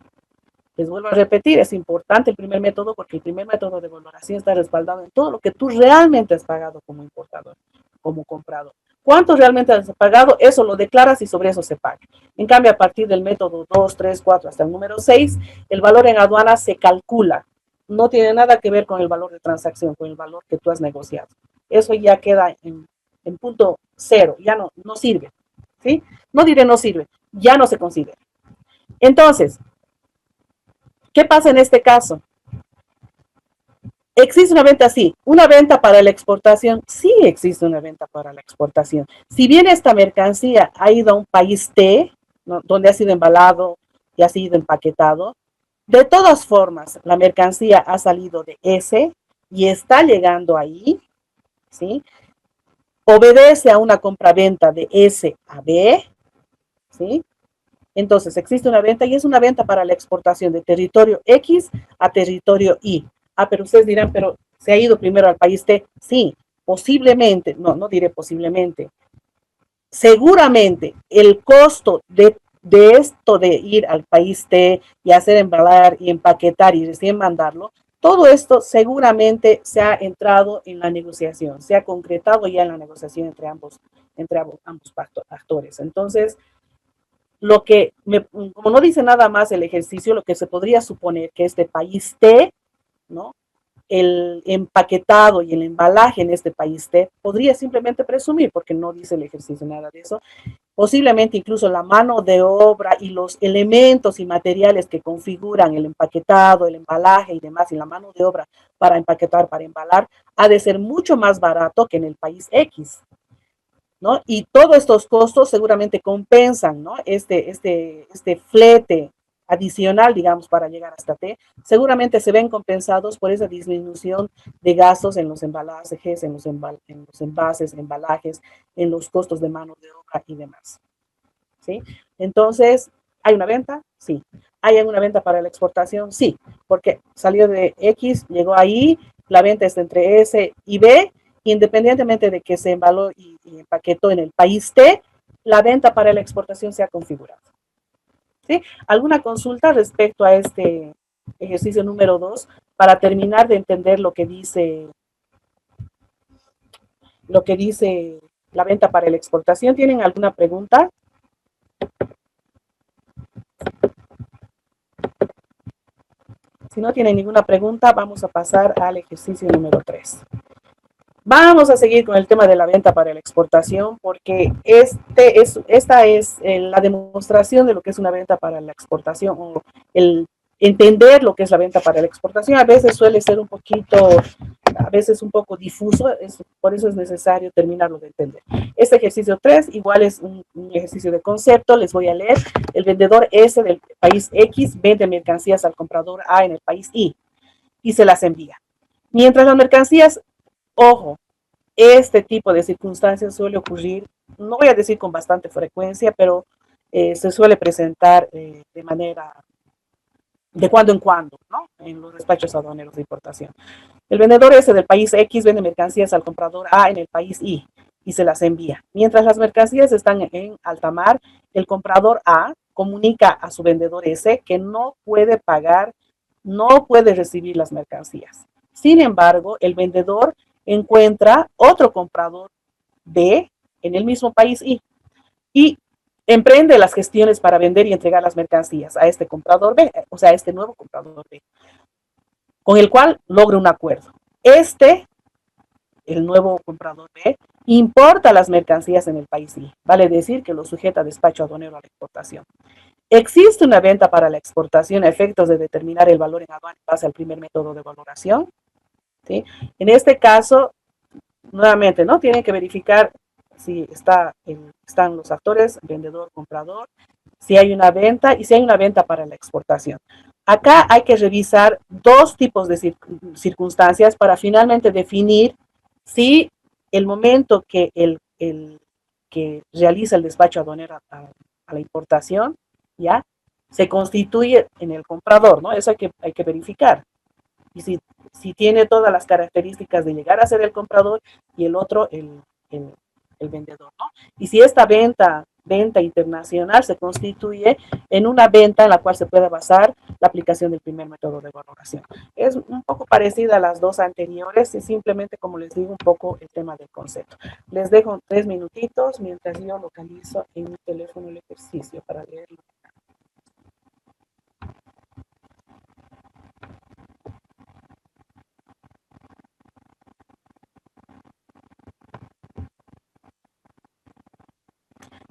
Les vuelvo a repetir, es importante el primer método porque el primer método de valoración está respaldado en todo lo que tú realmente has pagado como importador, como comprador. ¿Cuánto realmente has pagado? Eso lo declaras y sobre eso se paga. En cambio, a partir del método 2, 3, 4 hasta el número 6, el valor en aduana se calcula. No tiene nada que ver con el valor de transacción, con el valor que tú has negociado. Eso ya queda en punto cero, ya no sirve. ¿Sí? No diré no sirve, ya no se considera. Entonces, ¿qué pasa en este caso? ¿Existe una venta? Sí. ¿Una venta para la exportación? Sí existe una venta para la exportación. Si bien esta mercancía ha ido a un país T, ¿no?, donde ha sido embalado y ha sido empaquetado, de todas formas, la mercancía ha salido de S y está llegando ahí, ¿sí? Obedece a una compraventa de S a B, ¿sí? Entonces, existe una venta y es una venta para la exportación de territorio X a territorio Y. Ah, pero ustedes dirán, pero ¿se ha ido primero al país T? Sí, posiblemente, no diré posiblemente, seguramente el costo de esto de ir al país T y hacer embalar y empaquetar y recién mandarlo, todo esto seguramente se ha entrado en la negociación, se ha concretado ya en la negociación entre ambos actores. Entonces, como no dice nada más el ejercicio, lo que se podría suponer que este país T, ¿no?, el empaquetado y el embalaje en este país T, podría simplemente presumir, porque no dice el ejercicio nada de eso, posiblemente incluso la mano de obra y los elementos y materiales que configuran el empaquetado, el embalaje y demás, y la mano de obra para empaquetar, para embalar, ha de ser mucho más barato que en el país X, ¿no? Y todos estos costos seguramente compensan, ¿no?, este flete adicional, digamos, para llegar hasta T, seguramente se ven compensados por esa disminución de gastos en los embalajes, en los envases, embalajes, en los costos de mano de obra y demás, ¿sí? Entonces, ¿hay una venta? Sí. ¿Hay una venta para la exportación? Sí, porque salió de X, llegó ahí, la venta está entre S y B, independientemente de que se embaló y empaquetó en el país T, la venta para la exportación se ha configurado. ¿Sí? ¿Alguna consulta respecto a este ejercicio número 2 para terminar de entender lo que dice la venta para la exportación? ¿Tienen alguna pregunta? Si no tienen ninguna pregunta, vamos a pasar al ejercicio número 3. Vamos a seguir con el tema de la venta para la exportación porque esta es la demostración de lo que es una venta para la exportación o el entender lo que es la venta para la exportación. A veces suele ser un poco difuso, por eso es necesario terminarlo de entender. Este ejercicio 3 igual es un ejercicio de concepto. Les voy a leer. El vendedor S del país X vende mercancías al comprador A en el país Y y se las envía. Mientras las mercancías, ojo, este tipo de circunstancias suele ocurrir, no voy a decir con bastante frecuencia, pero se suele presentar de cuando en cuando, ¿no?, en los despachos aduaneros de importación. El vendedor S del país X vende mercancías al comprador A en el país Y y se las envía. Mientras las mercancías están en alta mar, el comprador A comunica a su vendedor S que no puede pagar no puede recibir las mercancías. Sin embargo, el vendedor encuentra otro comprador B en el mismo país y emprende las gestiones para vender y entregar las mercancías a este comprador B, o sea, a este nuevo comprador B, con el cual logra un acuerdo. El nuevo comprador B, importa las mercancías en el país I, vale decir que lo sujeta a despacho aduanero a la exportación. ¿Existe una venta para la exportación a efectos de determinar el valor en aduana en base al primer método de valoración? ¿Sí? En este caso, nuevamente, ¿no? Tienen que verificar si están los actores, vendedor, comprador, si hay una venta y si hay una venta para la exportación. Acá hay que revisar dos tipos de circunstancias para finalmente definir si el momento que que realiza el despacho aduanero a la importación, ¿ya? Se constituye en el comprador, ¿no? Eso hay que verificar. Y si tiene todas las características de llegar a ser el comprador y el otro el vendedor, ¿no? Y si esta venta internacional se constituye en una venta en la cual se puede basar la aplicación del primer método de valoración. Es un poco parecida a las dos anteriores, y simplemente, como les digo, un poco el tema del concepto. Les dejo 3 minutitos mientras yo localizo en mi teléfono el ejercicio para leerlo.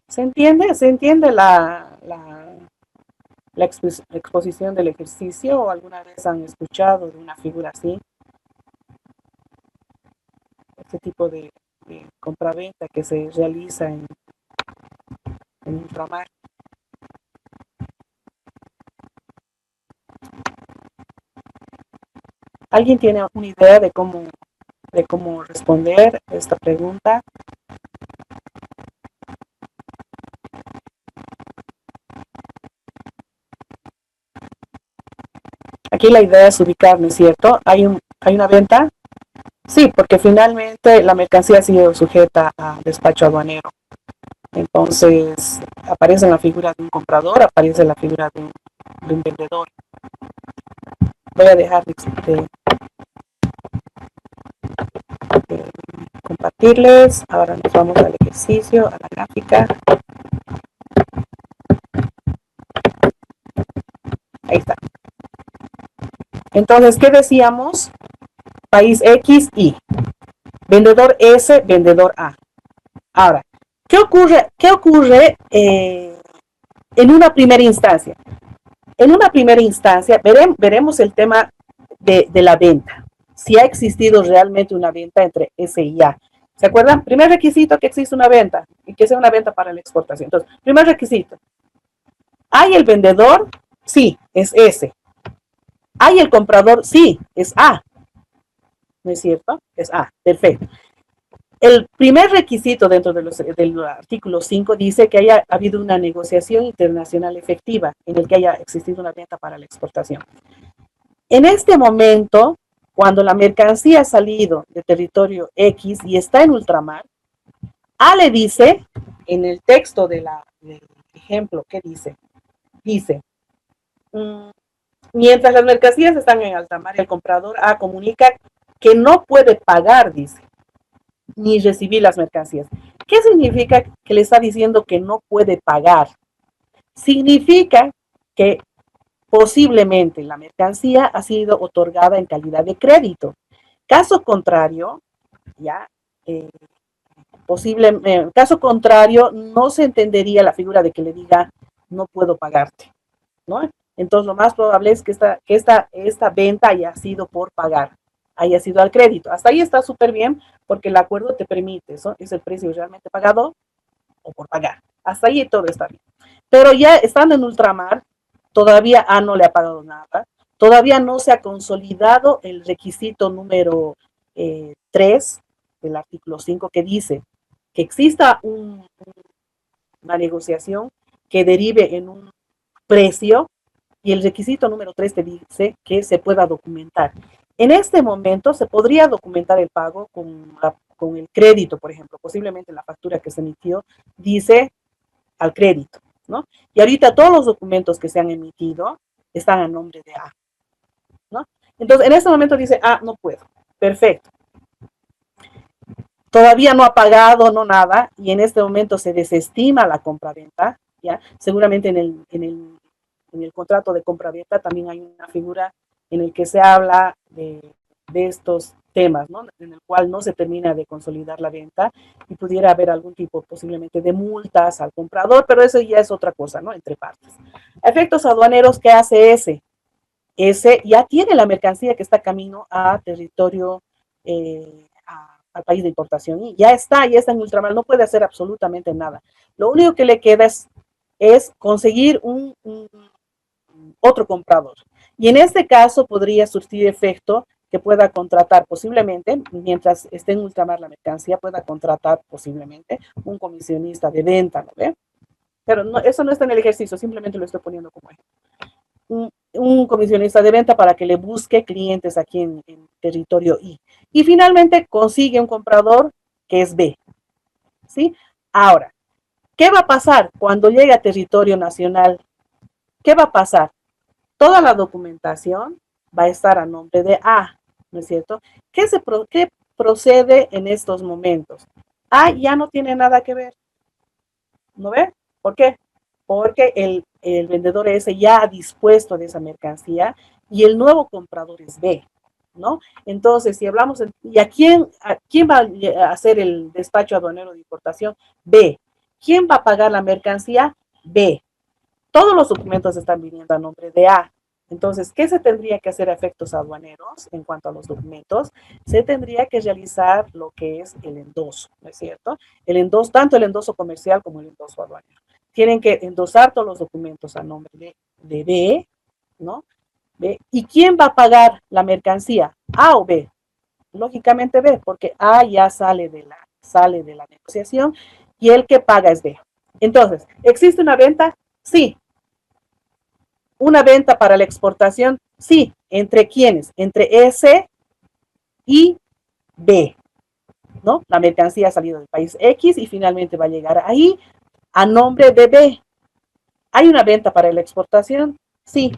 ¿Se entiende? ¿Se entiende la exposición del ejercicio o alguna vez han escuchado de una figura así? Este tipo de compraventa que se realiza en ultramar. ¿Alguien tiene una idea de cómo responder esta pregunta? Aquí la idea es ubicarme, ¿cierto? ¿Hay una venta? Sí, porque finalmente la mercancía ha sido sujeta a despacho aduanero. Entonces, aparece la figura de un comprador, aparece la figura de un vendedor. Voy a dejar de compartirles. Ahora nos vamos al ejercicio, a la gráfica. Ahí está. Entonces, ¿qué decíamos? País X, Y. Vendedor S, vendedor A. Ahora, ¿qué ocurre en una primera instancia? En una primera instancia veremos el tema de la venta. Si ha existido realmente una venta entre S y A. ¿Se acuerdan? Primer requisito, que existe una venta y que sea una venta para la exportación. Entonces, primer requisito. ¿Hay el vendedor? Sí, es S. ¿Hay el comprador? Sí, es A. ¿No es cierto? Es A. Perfecto. El primer requisito dentro del artículo 5 dice que haya habido una negociación internacional efectiva en el que haya existido una venta para la exportación. En este momento, cuando la mercancía ha salido de territorio X y está en ultramar, A le dice, en el texto del ejemplo, ¿qué dice? Dice, mientras las mercancías están en alta mar, el comprador A comunica que no puede pagar, dice, ni recibir las mercancías. ¿Qué significa que le está diciendo que no puede pagar? Significa que posiblemente la mercancía ha sido otorgada en calidad de crédito. Caso contrario, ya, caso contrario, no se entendería la figura de que le diga no puedo pagarte, ¿no? Entonces, lo más probable es que esta venta haya sido por pagar, haya sido al crédito. Hasta ahí está súper bien, porque el acuerdo te permite, eso es el precio realmente pagado o por pagar. Hasta ahí todo está bien. Pero ya estando en ultramar, todavía A no le ha pagado nada, todavía no se ha consolidado el requisito número 3 del artículo 5 que dice que exista una negociación que derive en un precio, y el requisito número 3 te dice que se pueda documentar. En este momento se podría documentar el pago con el crédito, por ejemplo, posiblemente la factura que se emitió dice al crédito, ¿no? Y ahorita todos los documentos que se han emitido están a nombre de A. Entonces, en este momento dice, ah, no puedo. Perfecto. Todavía no ha pagado, no nada, y en este momento se desestima la compraventa, ¿ya? Seguramente en el contrato de compraventa también hay una figura en el que se habla de estos temas, ¿no? En el cual no se termina de consolidar la venta y pudiera haber algún tipo posiblemente de multas al comprador, pero eso ya es otra cosa, ¿no? Entre partes. Efectos aduaneros, ¿qué hace ese? Ese ya tiene la mercancía que está camino a territorio, al país de importación, y ya está en ultramar, no puede hacer absolutamente nada. Lo único que le queda es conseguir otro comprador. Y en este caso podría surtir efecto que pueda contratar posiblemente, mientras esté en ultramar la mercancía, pueda contratar posiblemente un comisionista de venta, ¿no ve? Pero no, eso no está en el ejercicio, simplemente lo estoy poniendo como ejemplo. Un comisionista de venta para que le busque clientes aquí en territorio I. Y finalmente consigue un comprador que es B. ¿Sí? Ahora, ¿qué va a pasar cuando llegue a territorio nacional? ¿Qué va a pasar? Toda la documentación va a estar a nombre de A, ¿no es cierto? ¿Qué procede en estos momentos? A ya no tiene nada que ver, ¿no ve? ¿Por qué? Porque el vendedor S ya ha dispuesto de esa mercancía y el nuevo comprador es B, ¿no? Entonces, si hablamos, ¿y a quién va a hacer el despacho aduanero de importación? B. ¿Quién va a pagar la mercancía? B. Todos los documentos están viniendo a nombre de A. Entonces, ¿qué se tendría que hacer a efectos aduaneros en cuanto a los documentos? Se tendría que realizar lo que es el endoso, ¿no es cierto? El endoso, tanto el endoso comercial como el endoso aduanero. Tienen que endosar todos los documentos a nombre de B, ¿no? B. ¿Y quién va a pagar la mercancía? ¿A o B? Lógicamente B, porque A ya sale de la negociación y el que paga es B. Entonces, ¿existe una venta? Sí. ¿Una venta para la exportación? Sí. ¿Entre quiénes? Entre S y B, ¿no? La mercancía ha salido del país X y finalmente va a llegar ahí a nombre de B. ¿Hay una venta para la exportación? Sí.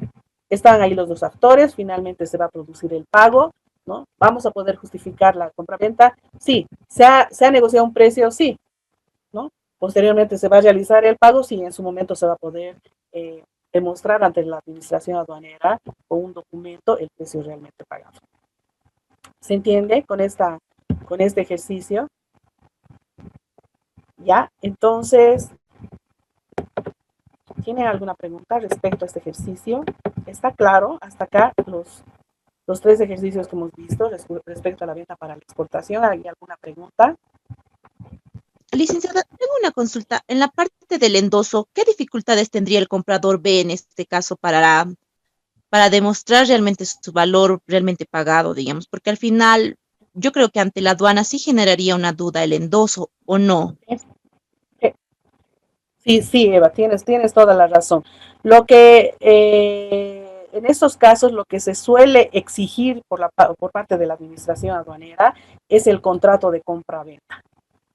Están ahí los dos actores, finalmente se va a producir el pago, ¿no? ¿Vamos a poder justificar la compraventa? Sí. ¿Se ha negociado un precio? Sí, ¿no? Posteriormente se va a realizar el pago, sí, en su momento se va a poder demostrar ante la administración aduanera con un documento el precio realmente pagado. ¿Se entiende con este ejercicio? ¿Ya? Entonces, ¿tienen alguna pregunta respecto a este ejercicio? ¿Está claro hasta acá los tres ejercicios que hemos visto respecto a la venta para la exportación? ¿Hay alguna pregunta? Licenciada, tengo una consulta. En la parte del endoso, ¿qué dificultades tendría el comprador B en este caso para demostrar realmente su valor realmente pagado, digamos? Porque al final, yo creo que ante la aduana sí generaría una duda el endoso, ¿o no? Sí, sí, Eva, tienes toda la razón. Lo que en estos casos lo que se suele exigir por parte de la administración aduanera es el contrato de compra-venta,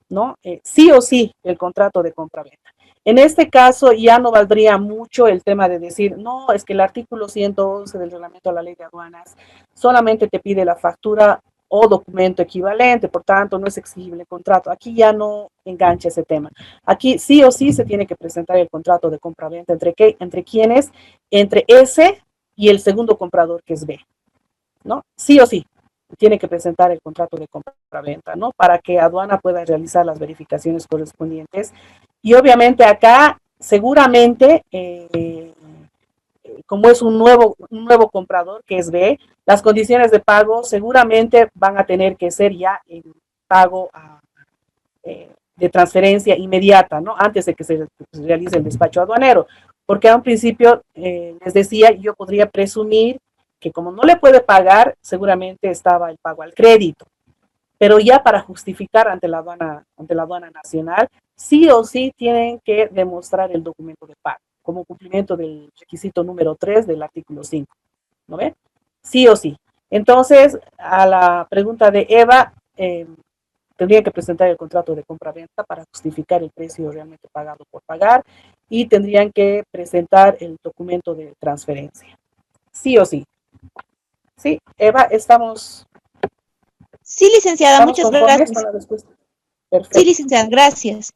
¿no? Sí o sí, el contrato de compra-venta. En este caso ya no valdría mucho el tema de decir, no, es que el artículo 111 del reglamento de la ley de aduanas solamente te pide la factura o documento equivalente, por tanto no es exigible el contrato. Aquí ya no engancha ese tema. Aquí sí o sí se tiene que presentar el contrato de compra-venta. ¿Entre quiénes? Entre ese y el segundo comprador, que es B, ¿no? Sí o sí tiene que presentar el contrato de compra-venta, ¿no? Para que aduana pueda realizar las verificaciones correspondientes. Y obviamente acá, seguramente, como es un nuevo comprador, que es B, las condiciones de pago seguramente van a tener que ser ya en pago de transferencia inmediata, ¿no? Antes de que se realice el despacho aduanero. Porque a un principio, les decía, yo podría presumir que como no le puede pagar, seguramente estaba el pago al crédito. Pero ya para justificar ante la aduana nacional, sí o sí tienen que demostrar el documento de pago, como cumplimiento del requisito número 3 del artículo 5, ¿no ve? Sí o sí. Entonces, a la pregunta de Eva, tendrían que presentar el contrato de compra-venta para justificar el precio realmente pagado por pagar y tendrían que presentar el documento de transferencia. Sí o sí. Sí, Eva, estamos, Sí, licenciada, estamos muchas conformes gracias. con la respuesta. Sí, Perfecto, licenciada, gracias.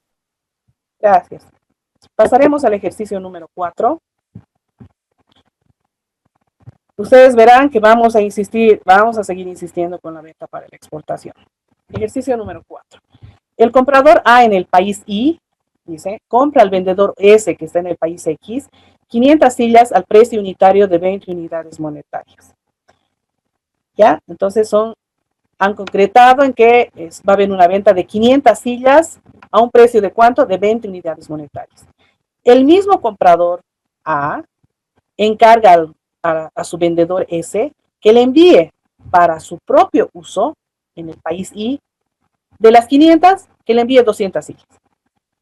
gracias. Pasaremos al ejercicio número 4. Ustedes verán que vamos a insistir, vamos a seguir insistiendo con la venta para la exportación. Ejercicio número 4. El comprador A en el país I, dice, compra al vendedor S que está en el país X 500 sillas al precio unitario de 20 unidades monetarias. ¿Ya? Entonces han concretado en que va a haber una venta de 500 sillas a un precio de ¿cuánto? De 20 unidades monetarias. El mismo comprador A encarga a su vendedor S que le envíe para su propio uso en el país I de las 500 que le envíe 200 sillas.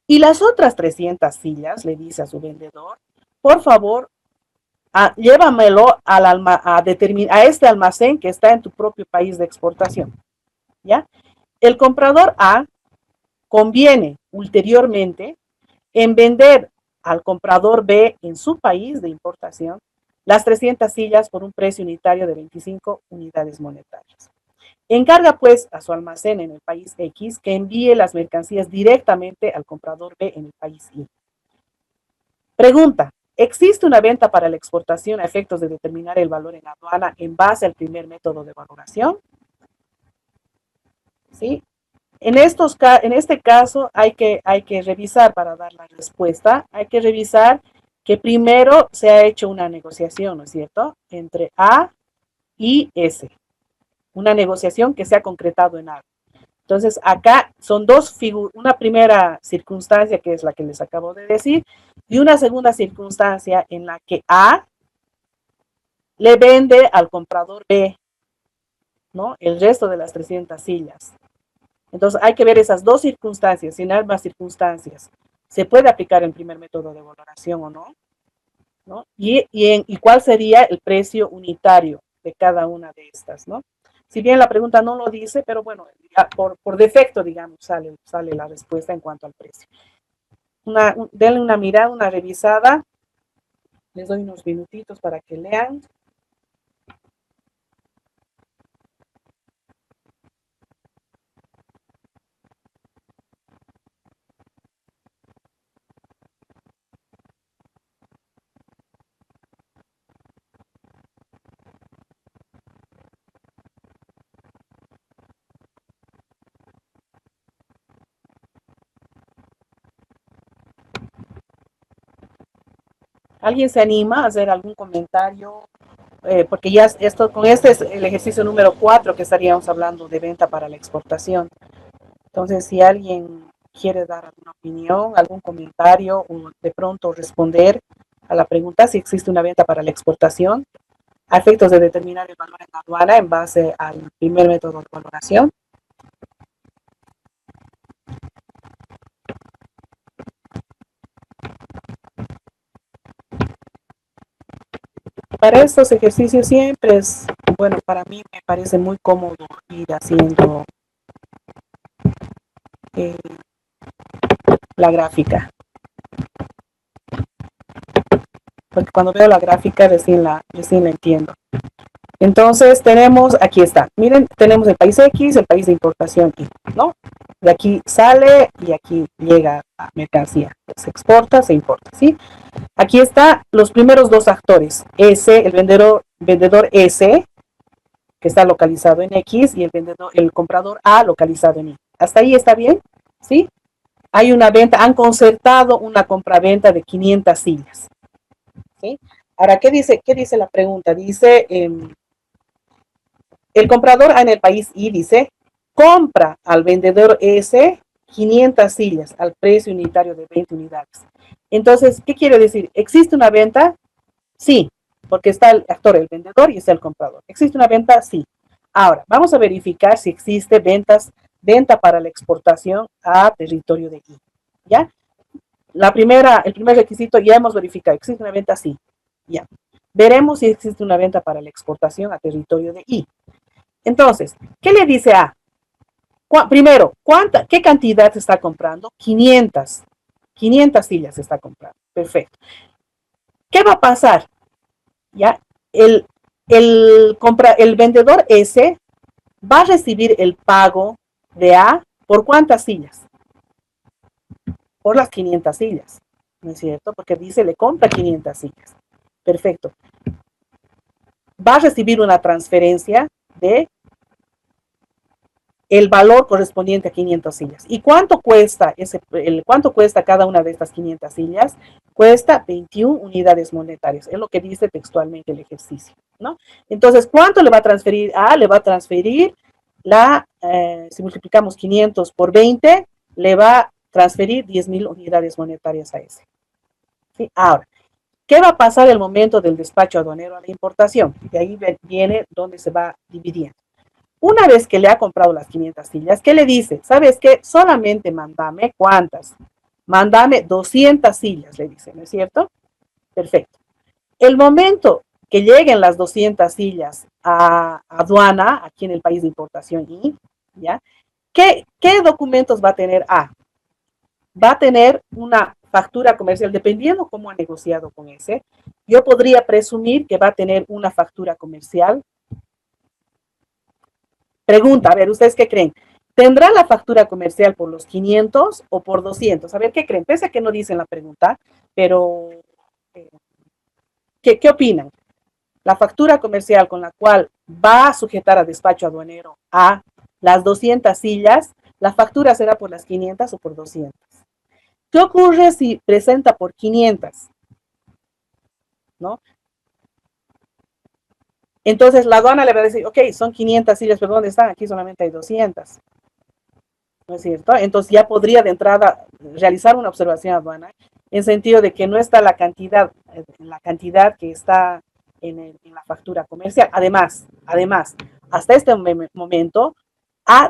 Y las otras 300 sillas le dice a su vendedor, por favor, llévamelo a este almacén que está en tu propio país de exportación. ¿Ya? El comprador A conviene ulteriormente en vender al comprador B en su país de importación las 300 sillas por un precio unitario de 25 unidades monetarias. Encarga pues a su almacén en el país X que envíe las mercancías directamente al comprador B en el país Y. Pregunta, ¿existe una venta para la exportación a efectos de determinar el valor en aduana en base al primer método de valoración? ¿Sí? En este caso hay que revisar para dar la respuesta, hay que revisar que primero se ha hecho una negociación, ¿no es cierto?, entre A y S, una negociación que se ha concretado en algo. Entonces, acá son dos figuras, una primera circunstancia que es la que les acabo de decir, y una segunda circunstancia en la que A le vende al comprador B, ¿no?, el resto de las 300 sillas. Entonces hay que ver esas dos circunstancias, sin ambas circunstancias. ¿Se puede aplicar el primer método de valoración o no? ¿No? ¿Y cuál sería el precio unitario de cada una de estas, ¿no? Si bien la pregunta no lo dice, pero bueno, por defecto, digamos, sale la respuesta en cuanto al precio. Denle una mirada, una revisada. Les doy unos minutitos para que lean. ¿Alguien se anima a hacer algún comentario? Porque ya con este es el ejercicio número 4 que estaríamos hablando de venta para la exportación. Entonces, si alguien quiere dar alguna opinión, algún comentario o de pronto responder a la pregunta si existe una venta para la exportación a efectos de determinar el valor en aduana en base al primer método de valoración. Para estos ejercicios siempre es, bueno, para mí me parece muy cómodo ir haciendo eh, la gráfica, porque cuando veo la gráfica recién la entiendo. Entonces tenemos, aquí está, miren, tenemos el país X, el país de importación Y, ¿no? De aquí sale y aquí llega la mercancía, se exporta, se importa, ¿sí? Aquí está los primeros dos actores, S, el vendedor S, que está localizado en X, y el comprador A localizado en Y. ¿Hasta ahí está bien? ¿Sí? Hay una venta, han concertado una compraventa de 500 sillas. ¿Sí? Ahora, ¿qué dice la pregunta? Dice, el comprador A en el país Y dice, compra al vendedor S 500 sillas al precio unitario de 20 unidades. Entonces, ¿qué quiere decir? ¿Existe una venta? Sí, porque está el actor, el vendedor, y está el comprador. ¿Existe una venta? Sí. Ahora, vamos a verificar si existe venta para la exportación a territorio de I. ¿Ya? El primer requisito ya hemos verificado. ¿Existe una venta? Sí. Ya. Veremos si existe una venta para la exportación a territorio de I. Entonces, ¿qué le dice A? Primero, ¿qué cantidad se está comprando? 500. 500 sillas se está comprando. Perfecto. ¿Qué va a pasar? ¿Ya? el vendedor S va a recibir el pago de A por ¿cuántas sillas? Por las 500 sillas, ¿no es cierto? Porque dice, le compra 500 sillas. Perfecto. Va a recibir una transferencia de el valor correspondiente a 500 sillas. ¿Y cuánto cuesta cuánto cuesta cada una de estas 500 sillas? Cuesta 21 unidades monetarias, es lo que dice textualmente el ejercicio, ¿no? Entonces, ¿cuánto le va a transferir A? Le va a transferir si multiplicamos 500 por 20, le va a transferir 10.000 unidades monetarias a ese. ¿Sí? Ahora, ¿qué va a pasar el momento del despacho aduanero a la importación? De ahí viene donde se va dividiendo. Una vez que le ha comprado las 500 sillas, ¿qué le dice? ¿Sabes qué? Solamente mándame, ¿cuántas? Mándame 200 sillas, le dice, ¿no es cierto? Perfecto. El momento que lleguen las 200 sillas a aduana, aquí en el país de importación, ¿ya? ¿Qué documentos va a tener A? Va a tener una factura comercial, dependiendo cómo ha negociado con ese. Yo podría presumir que va a tener una factura comercial. Pregunta, a ver, ¿ustedes qué creen? ¿Tendrá la factura comercial por los 500 o por 200? A ver, ¿qué creen? Pese a que no dicen la pregunta, pero ¿qué opinan? La factura comercial con la cual va a sujetar a despacho aduanero a las 200 sillas, la factura será por las 500 o por 200. ¿Qué ocurre si presenta por 500? ¿No? Entonces la aduana le va a decir, ok, son 500 sillas, pero ¿dónde están? Aquí solamente hay 200. ¿No es cierto? Entonces ya podría de entrada realizar una observación aduana en sentido de que no está la cantidad que está en la factura comercial. Además, hasta este momento,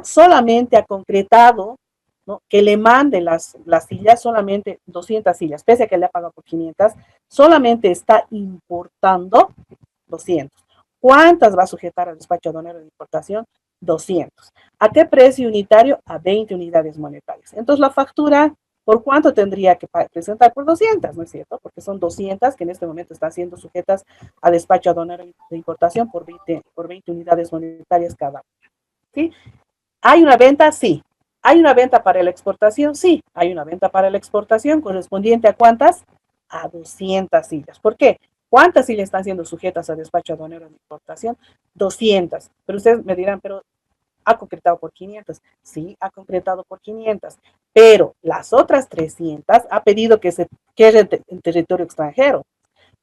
solamente ha concretado, ¿no?, que le mande las sillas, solamente 200 sillas, pese a que le ha pagado por 500, solamente está importando 200. ¿Cuántas va a sujetar al despacho aduanero de importación? 200. ¿A qué precio unitario? A 20 unidades monetarias. Entonces la factura, ¿por cuánto tendría que presentar? Por 200, ¿no es cierto? Porque son 200 que en este momento están siendo sujetas a despacho aduanero de importación por 20 unidades monetarias cada una. ¿Sí? ¿Hay una venta? Sí. ¿Hay una venta para la exportación? Sí. Hay una venta para la exportación correspondiente ¿a cuántas? A 200 sillas. ¿Por qué? ¿Cuántas sillas están siendo sujetas a despacho aduanero de importación? 200. Pero ustedes me dirán, pero ¿ha concretado por 500? Sí, ha concretado por 500. Pero las otras 300 ha pedido que se quede en territorio extranjero.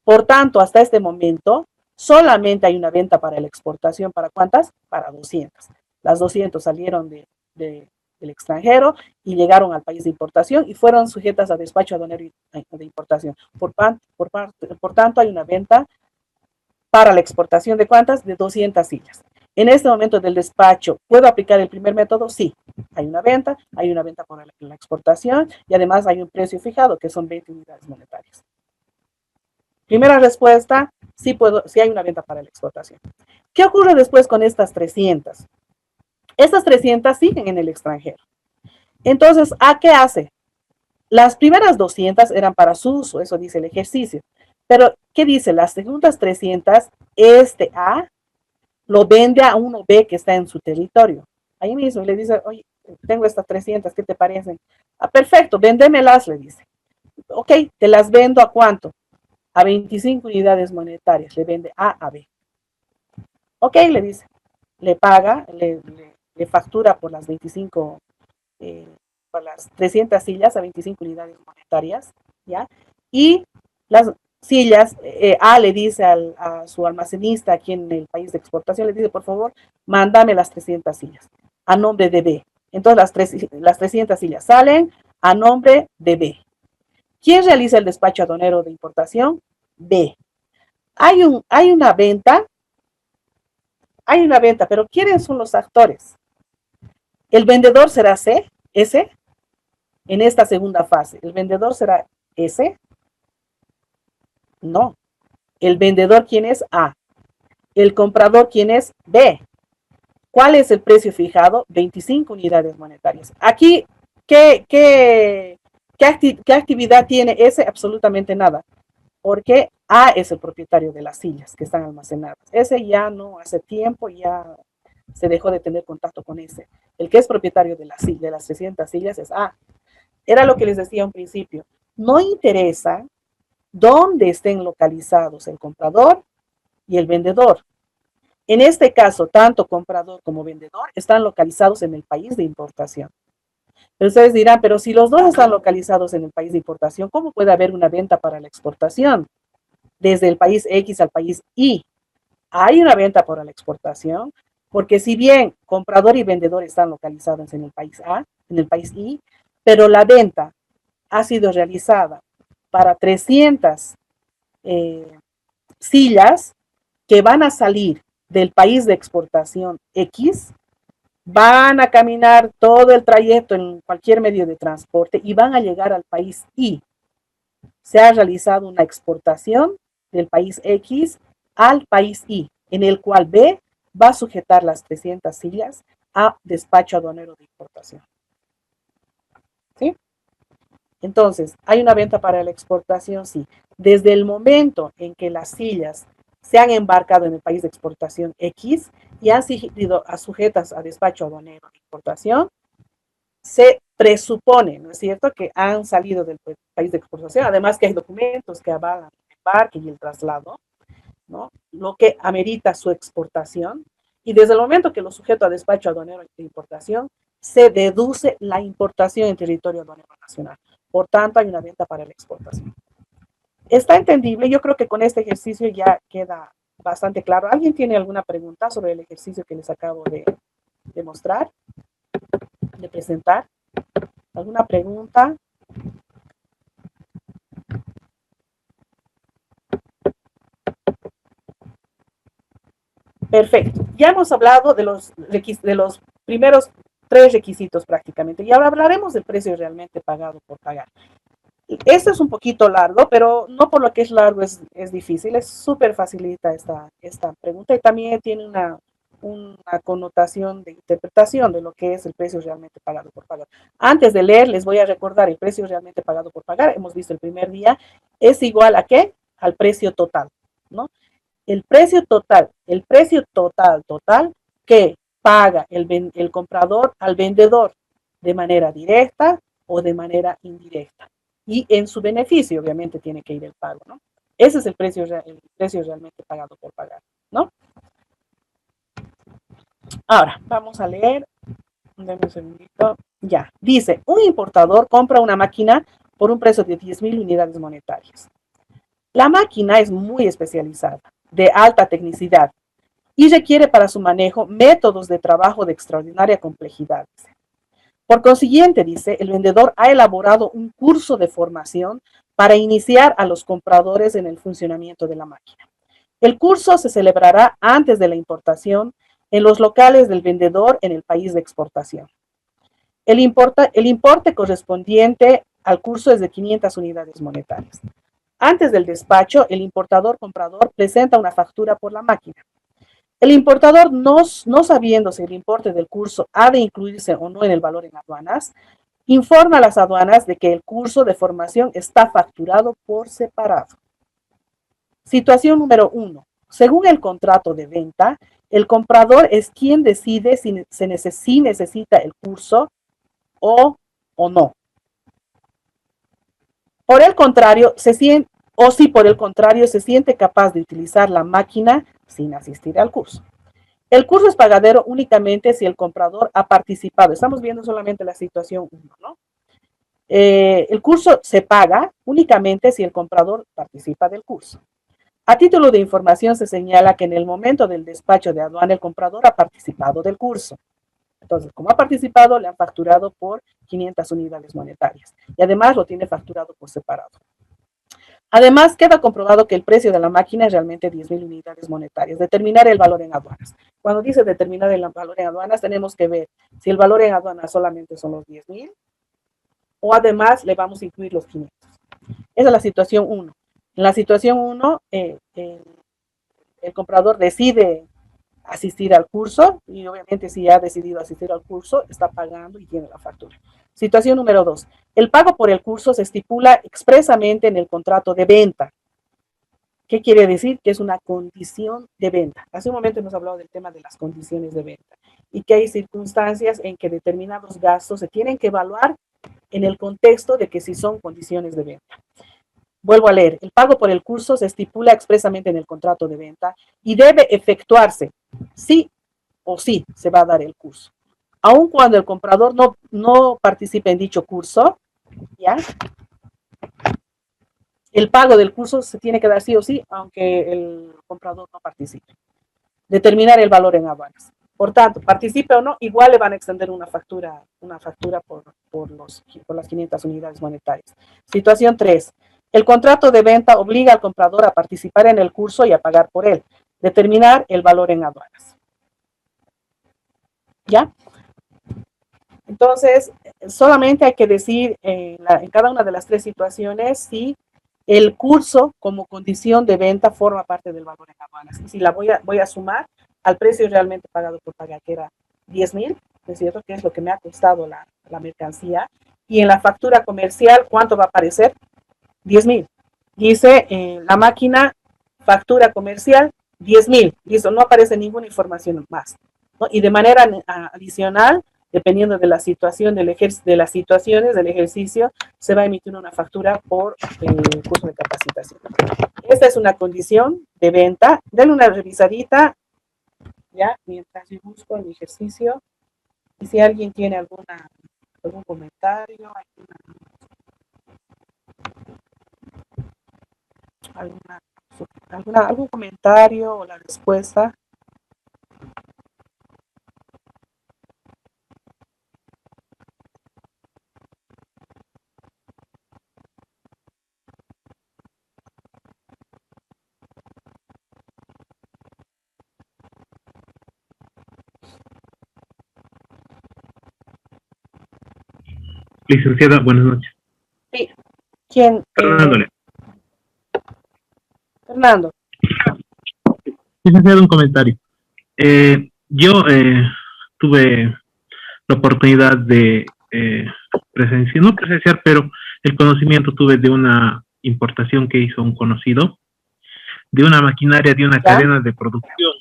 Por tanto, hasta este momento, solamente hay una venta para la exportación. ¿Para cuántas? Para 200. Las 200 salieron del extranjero y llegaron al país de importación y fueron sujetas a despacho aduanero de importación. Por tanto, hay una venta para la exportación de ¿cuántas? De 200 sillas. En este momento del despacho, ¿puedo aplicar el primer método? Sí. Hay una venta por la exportación y además hay un precio fijado que son 20 unidades monetarias. Primera respuesta, sí hay una venta para la exportación. ¿Qué ocurre después con estas 300? Estas 300 siguen en el extranjero. Entonces, ¿a qué hace? Las primeras 200 eran para su uso, eso dice el ejercicio. Pero, ¿qué dice? Las segundas 300, este A lo vende a uno B que está en su territorio. Ahí mismo le dice, oye, tengo estas 300, ¿qué te parecen? Ah, perfecto, véndemelas, le dice. Ok, te las vendo ¿a cuánto? A 25 unidades monetarias, le vende A B. Ok, le dice, le paga, le factura por las 25, por las 300 sillas a 25 unidades monetarias, ¿ya? Y las sillas, A le dice a su almacenista aquí en el país de exportación, le dice, por favor, mándame las 300 sillas a nombre de B. Entonces las 300 sillas salen a nombre de B. ¿Quién realiza el despacho aduanero de importación? B. Hay una venta, pero ¿quiénes son los actores? ¿El vendedor será C, S? En esta segunda fase, ¿el vendedor será S? No. ¿El vendedor quién es? A. ¿El comprador quién es? B. ¿Cuál es el precio fijado? 25 unidades monetarias. Aquí, ¿qué actividad tiene S? Absolutamente nada. porque A es el propietario de las sillas que están almacenadas. Ese ya no, hace tiempo ya se dejó de tener contacto con ese. El que es propietario de de las 300 sillas es A. Era lo que les decía a un principio. No interesa dónde estén localizados el comprador y el vendedor. En este caso, tanto comprador como vendedor están localizados en el país de importación. Pero ustedes dirán, pero si los dos están localizados en el país de importación, ¿cómo puede haber una venta para la exportación? Desde el país X al país Y. Hay una venta para la exportación, porque si bien comprador y vendedor están localizados en el país A, en el país Y, pero la venta ha sido realizada para 300 sillas que van a salir del país de exportación X, van a caminar todo el trayecto en cualquier medio de transporte y van a llegar al país Y. Se ha realizado una exportación del país X al país Y, en el cual B va a sujetar las 300 sillas a despacho aduanero de importación. ¿Sí? Entonces, ¿hay una venta para la exportación? Sí. Desde el momento en que las sillas se han embarcado en el país de exportación X y han sido sujetas a despacho aduanero de importación, se presupone, ¿no es cierto?, que han salido del país de exportación, además que hay documentos que avalan el embarque y el traslado, ¿no?, lo que amerita su exportación, y desde el momento que lo sujeto a despacho aduanero de importación, se deduce la importación en territorio aduanero nacional. Por tanto, hay una venta para la exportación. ¿Está entendible? Yo creo que con este ejercicio ya queda bastante claro. ¿Alguien tiene alguna pregunta sobre el ejercicio que les acabo de mostrar, de presentar? ¿Alguna pregunta? Perfecto. Ya hemos hablado de los primeros 3 requisitos prácticamente. Y ahora hablaremos del precio realmente pagado por pagar. Esto es un poquito largo, pero no por lo que es largo es difícil. Es súper facilita esta pregunta y también tiene una connotación de interpretación de lo que es el precio realmente pagado por pagar. Antes de leer, les voy a recordar el precio realmente pagado por pagar. Hemos visto el primer día. ¿Es igual a qué? Al precio total, ¿no? El precio total que paga el comprador al vendedor de manera directa o de manera indirecta. Y en su beneficio, obviamente, tiene que ir el pago, ¿no? Ese es el precio realmente pagado por pagar, ¿no? Ahora, vamos a leer. Dame un segundito. Ya, dice, un importador compra una máquina por un precio de 10,000 unidades monetarias. La máquina es muy especializada, de alta tecnicidad, y requiere para su manejo métodos de trabajo de extraordinaria complejidad. Por consiguiente, dice, el vendedor ha elaborado un curso de formación para iniciar a los compradores en el funcionamiento de la máquina. El curso se celebrará antes de la importación en los locales del vendedor en el país de exportación. El importe correspondiente al curso es de 500 unidades monetarias. Antes del despacho, el importador-comprador presenta una factura por la máquina. El importador, no sabiendo si el importe del curso ha de incluirse o no en el valor en aduanas, informa a las aduanas de que el curso de formación está facturado por separado. Situación número 1. Según el contrato de venta, el comprador es quien decide si necesita el curso o no. Por el contrario, si por el contrario se siente capaz de utilizar la máquina sin asistir al curso. El curso es pagadero únicamente si el comprador ha participado. Estamos viendo solamente la situación 1, ¿no? El curso se paga únicamente si el comprador participa del curso. A título de información se señala que en el momento del despacho de aduana el comprador ha participado del curso. Entonces, como ha participado, le han facturado por 500 unidades monetarias y además lo tiene facturado por separado. Además, queda comprobado que el precio de la máquina es realmente 10,000 unidades monetarias. Determinar el valor en aduanas. Cuando dice determinar el valor en aduanas, tenemos que ver si el valor en aduanas solamente son los 10,000 o además le vamos a incluir los 500. Esa es la situación 1. En la situación 1, el comprador decide asistir al curso y obviamente si ha decidido asistir al curso, está pagando y tiene la factura. Situación número 2. El pago por el curso se estipula expresamente en el contrato de venta. ¿Qué quiere decir? Que es una condición de venta. Hace un momento hemos hablado del tema de las condiciones de venta y que hay circunstancias en que determinados gastos se tienen que evaluar en el contexto de que si son condiciones de venta. Vuelvo a leer, el pago por el curso se estipula expresamente en el contrato de venta y debe efectuarse sí o sí se va a dar el curso. Aun cuando el comprador no participe en dicho curso, ¿ya? El pago del curso se tiene que dar sí o sí, aunque el comprador no participe. Determinar el valor en aduanas. Por tanto, participe o no, igual le van a extender una factura por las 500 unidades monetarias. Situación 3. El contrato de venta obliga al comprador a participar en el curso y a pagar por él. Determinar el valor en aduanas. ¿Ya? Entonces, solamente hay que decir en cada una de las tres situaciones si el curso como condición de venta forma parte del valor en aduanas. Y si la voy a sumar al precio realmente pagado por pagar, que era 10,000, ¿es cierto? Que es lo que me ha costado la mercancía. Y en la factura comercial, ¿cuánto va a aparecer? 10,000. Dice la máquina, factura comercial, 10,000. Listo, no aparece ninguna información más, ¿no? Y de manera adicional, dependiendo de la situación de las situaciones del ejercicio, se va a emitir una factura por el curso de capacitación. Esta es una condición de venta. Denle una revisadita, ya, mientras yo busco el ejercicio. Y si alguien tiene algún comentario, algún comentario o la respuesta. Licenciada, buenas noches. Sí. ¿Quién? Fernando. Licenciado, un comentario. Yo tuve la oportunidad de no presenciar, pero el conocimiento tuve de una importación que hizo un conocido, de una maquinaria, de una cadena de producción,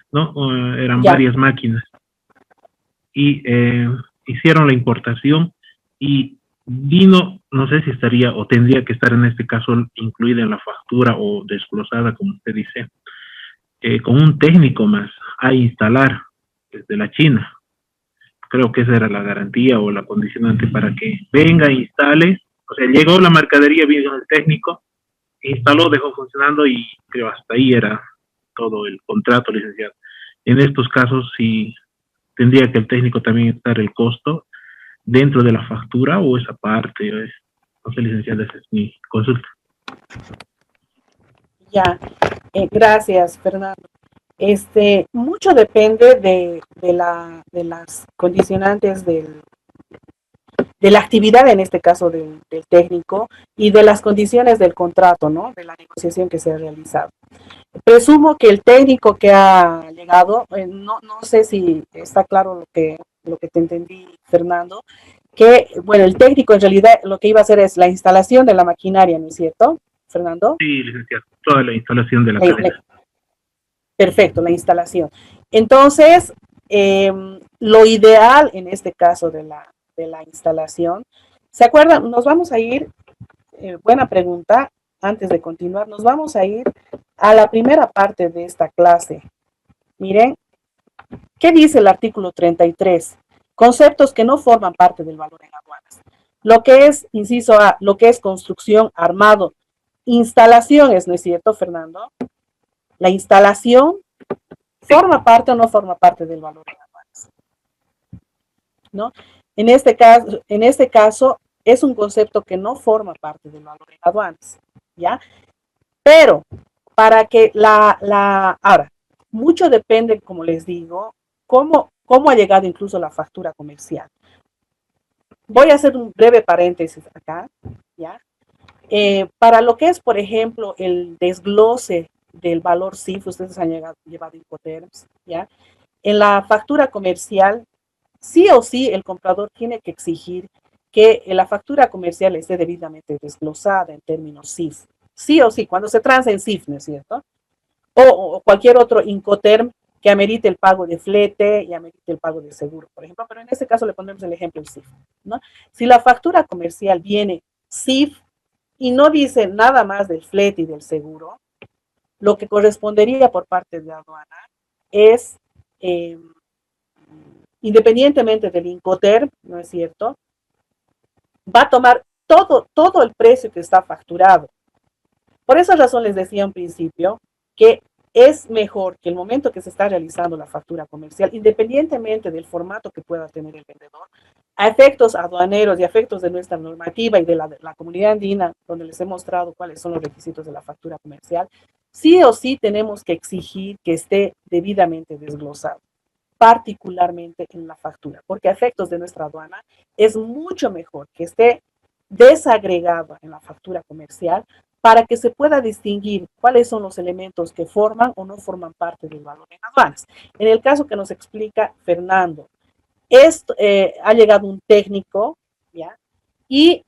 ¿no? Eran varias máquinas. Y hicieron la importación y vino, no sé si estaría o tendría que estar en este caso incluida en la factura o desglosada, como usted dice, con un técnico más a instalar desde la China. Creo que esa era la garantía o la condicionante para que venga, instale. O sea, llegó la mercadería, vino el técnico, instaló, dejó funcionando y creo hasta ahí era todo el contrato, licenciado. En estos casos sí tendría que el técnico también estar el costo dentro de la factura o esa parte. No sé, licenciada, esa es mi consulta. Ya, gracias, Fernando. Mucho depende de las condicionantes de la actividad, en este caso del técnico, y de las condiciones del contrato, ¿no? De la negociación que se ha realizado. Presumo que el técnico que ha llegado, no sé si está claro lo que te entendí, Fernando, que, bueno, el técnico en realidad lo que iba a hacer es la instalación de la maquinaria, ¿no es cierto, Fernando? Sí, licenciado, toda la instalación de la cadena. Perfecto, la instalación. Entonces, lo ideal en este caso de la instalación, ¿se acuerdan? Nos vamos a ir, buena pregunta, antes de continuar, nos vamos a ir a la primera parte de esta clase. Miren, ¿qué dice el artículo 33? Conceptos que no forman parte del valor en aduanas. Lo que es, inciso A, lo que es construcción, armado, instalaciones, ¿no es cierto, Fernando? La instalación forma parte o no forma parte del valor en aduanas, ¿no? En este caso es un concepto que no forma parte del valor en aduanas, ¿ya? Pero para que ahora, mucho depende, como les digo, cómo ha llegado incluso la factura comercial. Voy a hacer un breve paréntesis acá, ¿ya? Para lo que es, por ejemplo, el desglose del valor CIF, ustedes han llevado Incoterms, ¿ya? En la factura comercial, sí o sí, el comprador tiene que exigir que la factura comercial esté debidamente desglosada en términos CIF, sí o sí, cuando se transa en CIF, ¿no es cierto? O cualquier otro Incoterm que amerite el pago de flete y amerite el pago de seguro, por ejemplo, pero en este caso le ponemos el ejemplo del CIF, ¿no? Si la factura comercial viene CIF y no dice nada más del flete y del seguro, lo que correspondería por parte de aduana es, independientemente del Incoterm, ¿no es cierto?, va a tomar todo el precio que está facturado. Por esa razón les decía en principio que es mejor que el momento que se está realizando la factura comercial, independientemente del formato que pueda tener el vendedor, a efectos aduaneros y a efectos de nuestra normativa y de la comunidad andina, donde les he mostrado cuáles son los requisitos de la factura comercial, sí o sí tenemos que exigir que esté debidamente desglosado, particularmente en la factura, porque a efectos de nuestra aduana es mucho mejor que esté desagregado en la factura comercial para que se pueda distinguir cuáles son los elementos que forman o no forman parte del valor en aduanas. En el caso que nos explica Fernando, ha llegado un técnico, ¿ya? Y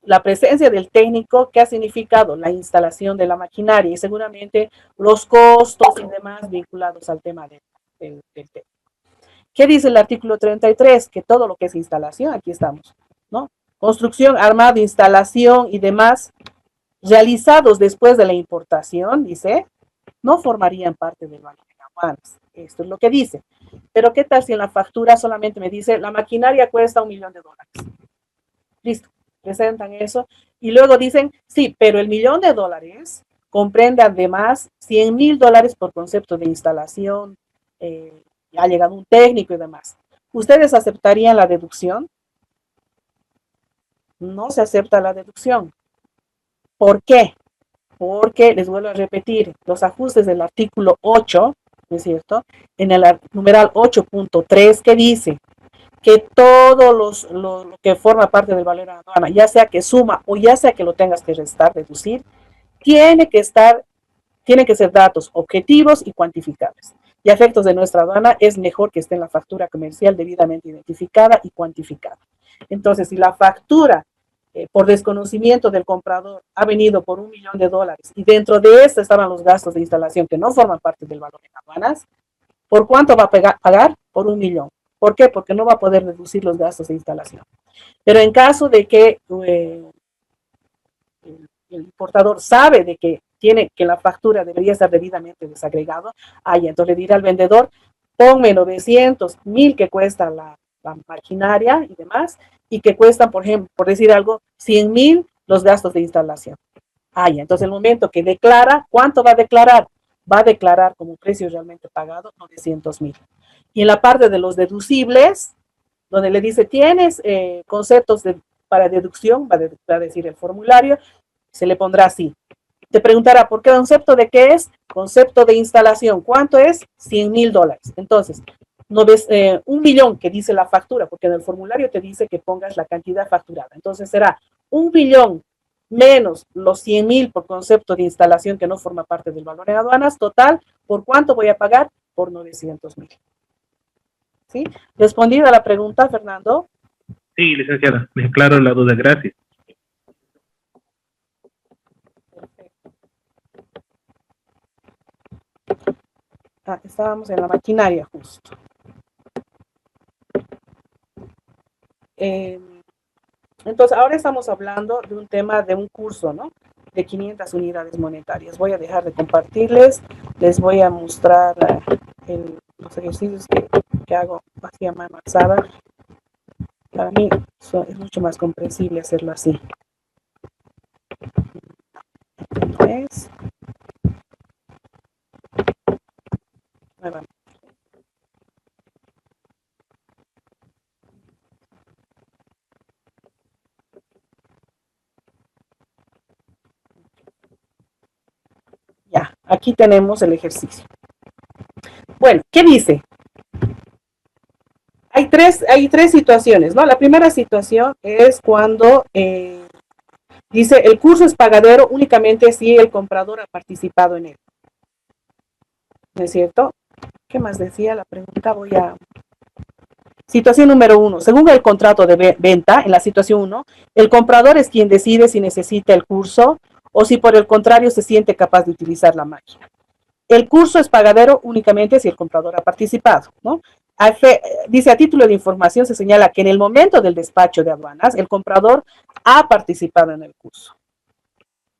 la presencia del técnico, ¿qué ha significado? La instalación de la maquinaria y seguramente los costos y demás vinculados al tema del técnico. ¿Qué dice el artículo 33? Que todo lo que es instalación, aquí estamos, ¿no? Construcción, armado, instalación y demás realizados después de la importación, dice, no formarían parte del valor en aduanas. Esto es lo que dice. Pero ¿qué tal si en la factura solamente me dice, la maquinaria cuesta $1 millón? Listo, presentan eso. Y luego dicen, sí, pero el $1 millón comprende además $100,000 por concepto de instalación, ha llegado un técnico y demás. ¿Ustedes aceptarían la deducción? No se acepta la deducción. ¿Por qué? Porque, les vuelvo a repetir, los ajustes del artículo 8, ¿no es cierto? En el numeral 8.3, que dice que todo lo que forma parte del valor en aduana, ya sea que suma o ya sea que lo tengas que restar, deducir, tiene que ser datos objetivos y cuantificables. Y a efectos de nuestra aduana es mejor que esté en la factura comercial debidamente identificada y cuantificada. Entonces, si la factura por desconocimiento del comprador ha venido por $1 millón y dentro de esto estaban los gastos de instalación que no forman parte del valor en aduanas, ¿por cuánto va a pagar? Por $1 millón. ¿Por qué? Porque no va a poder reducir los gastos de instalación. Pero en caso de que el importador sabe de que la factura debería estar debidamente desagregado, entonces le dirá al vendedor, ponme 900,000 que cuesta la maquinaria y demás, y que cuestan, por ejemplo, por decir algo, 100,000 los gastos de instalación. Entonces el momento que declara, ¿cuánto va a declarar? Va a declarar como precio realmente pagado 900,000. Y en la parte de los deducibles, donde le dice, tienes conceptos para deducción, va a decir el formulario, se le pondrá así. Te preguntará, ¿por qué concepto de qué es? Concepto de instalación. ¿Cuánto es? $100,000. Entonces, $1 millón que dice la factura, porque en el formulario te dice que pongas la cantidad facturada. Entonces será $1 millón menos los 100,000 por concepto de instalación que no forma parte del valor en aduanas. Total, ¿por cuánto voy a pagar? Por 900,000. ¿Sí? ¿Respondida la pregunta, Fernando? Sí, licenciada, me aclaro la duda, gracias. Estábamos en la maquinaria justo. Entonces, ahora estamos hablando de un tema de un curso, ¿no? De 500 unidades monetarias. Voy a dejar de compartirles, les voy a mostrar los ejercicios que hago así a mano alzada. Para mí es mucho más comprensible hacerlo así. ¿No es? Nuevamente. Ya, aquí tenemos el ejercicio. Bueno, ¿qué dice? Hay tres situaciones, ¿no? La primera situación es cuando dice, el curso es pagadero únicamente si el comprador ha participado en él. ¿No es cierto? ¿Qué más decía la pregunta? Situación número 1. Según el contrato de venta, en la situación 1, el comprador es quien decide si necesita el curso o si por el contrario se siente capaz de utilizar la máquina. El curso es pagadero únicamente si el comprador ha participado, ¿no? Dice, a título de información se señala que en el momento del despacho de aduanas, el comprador ha participado en el curso.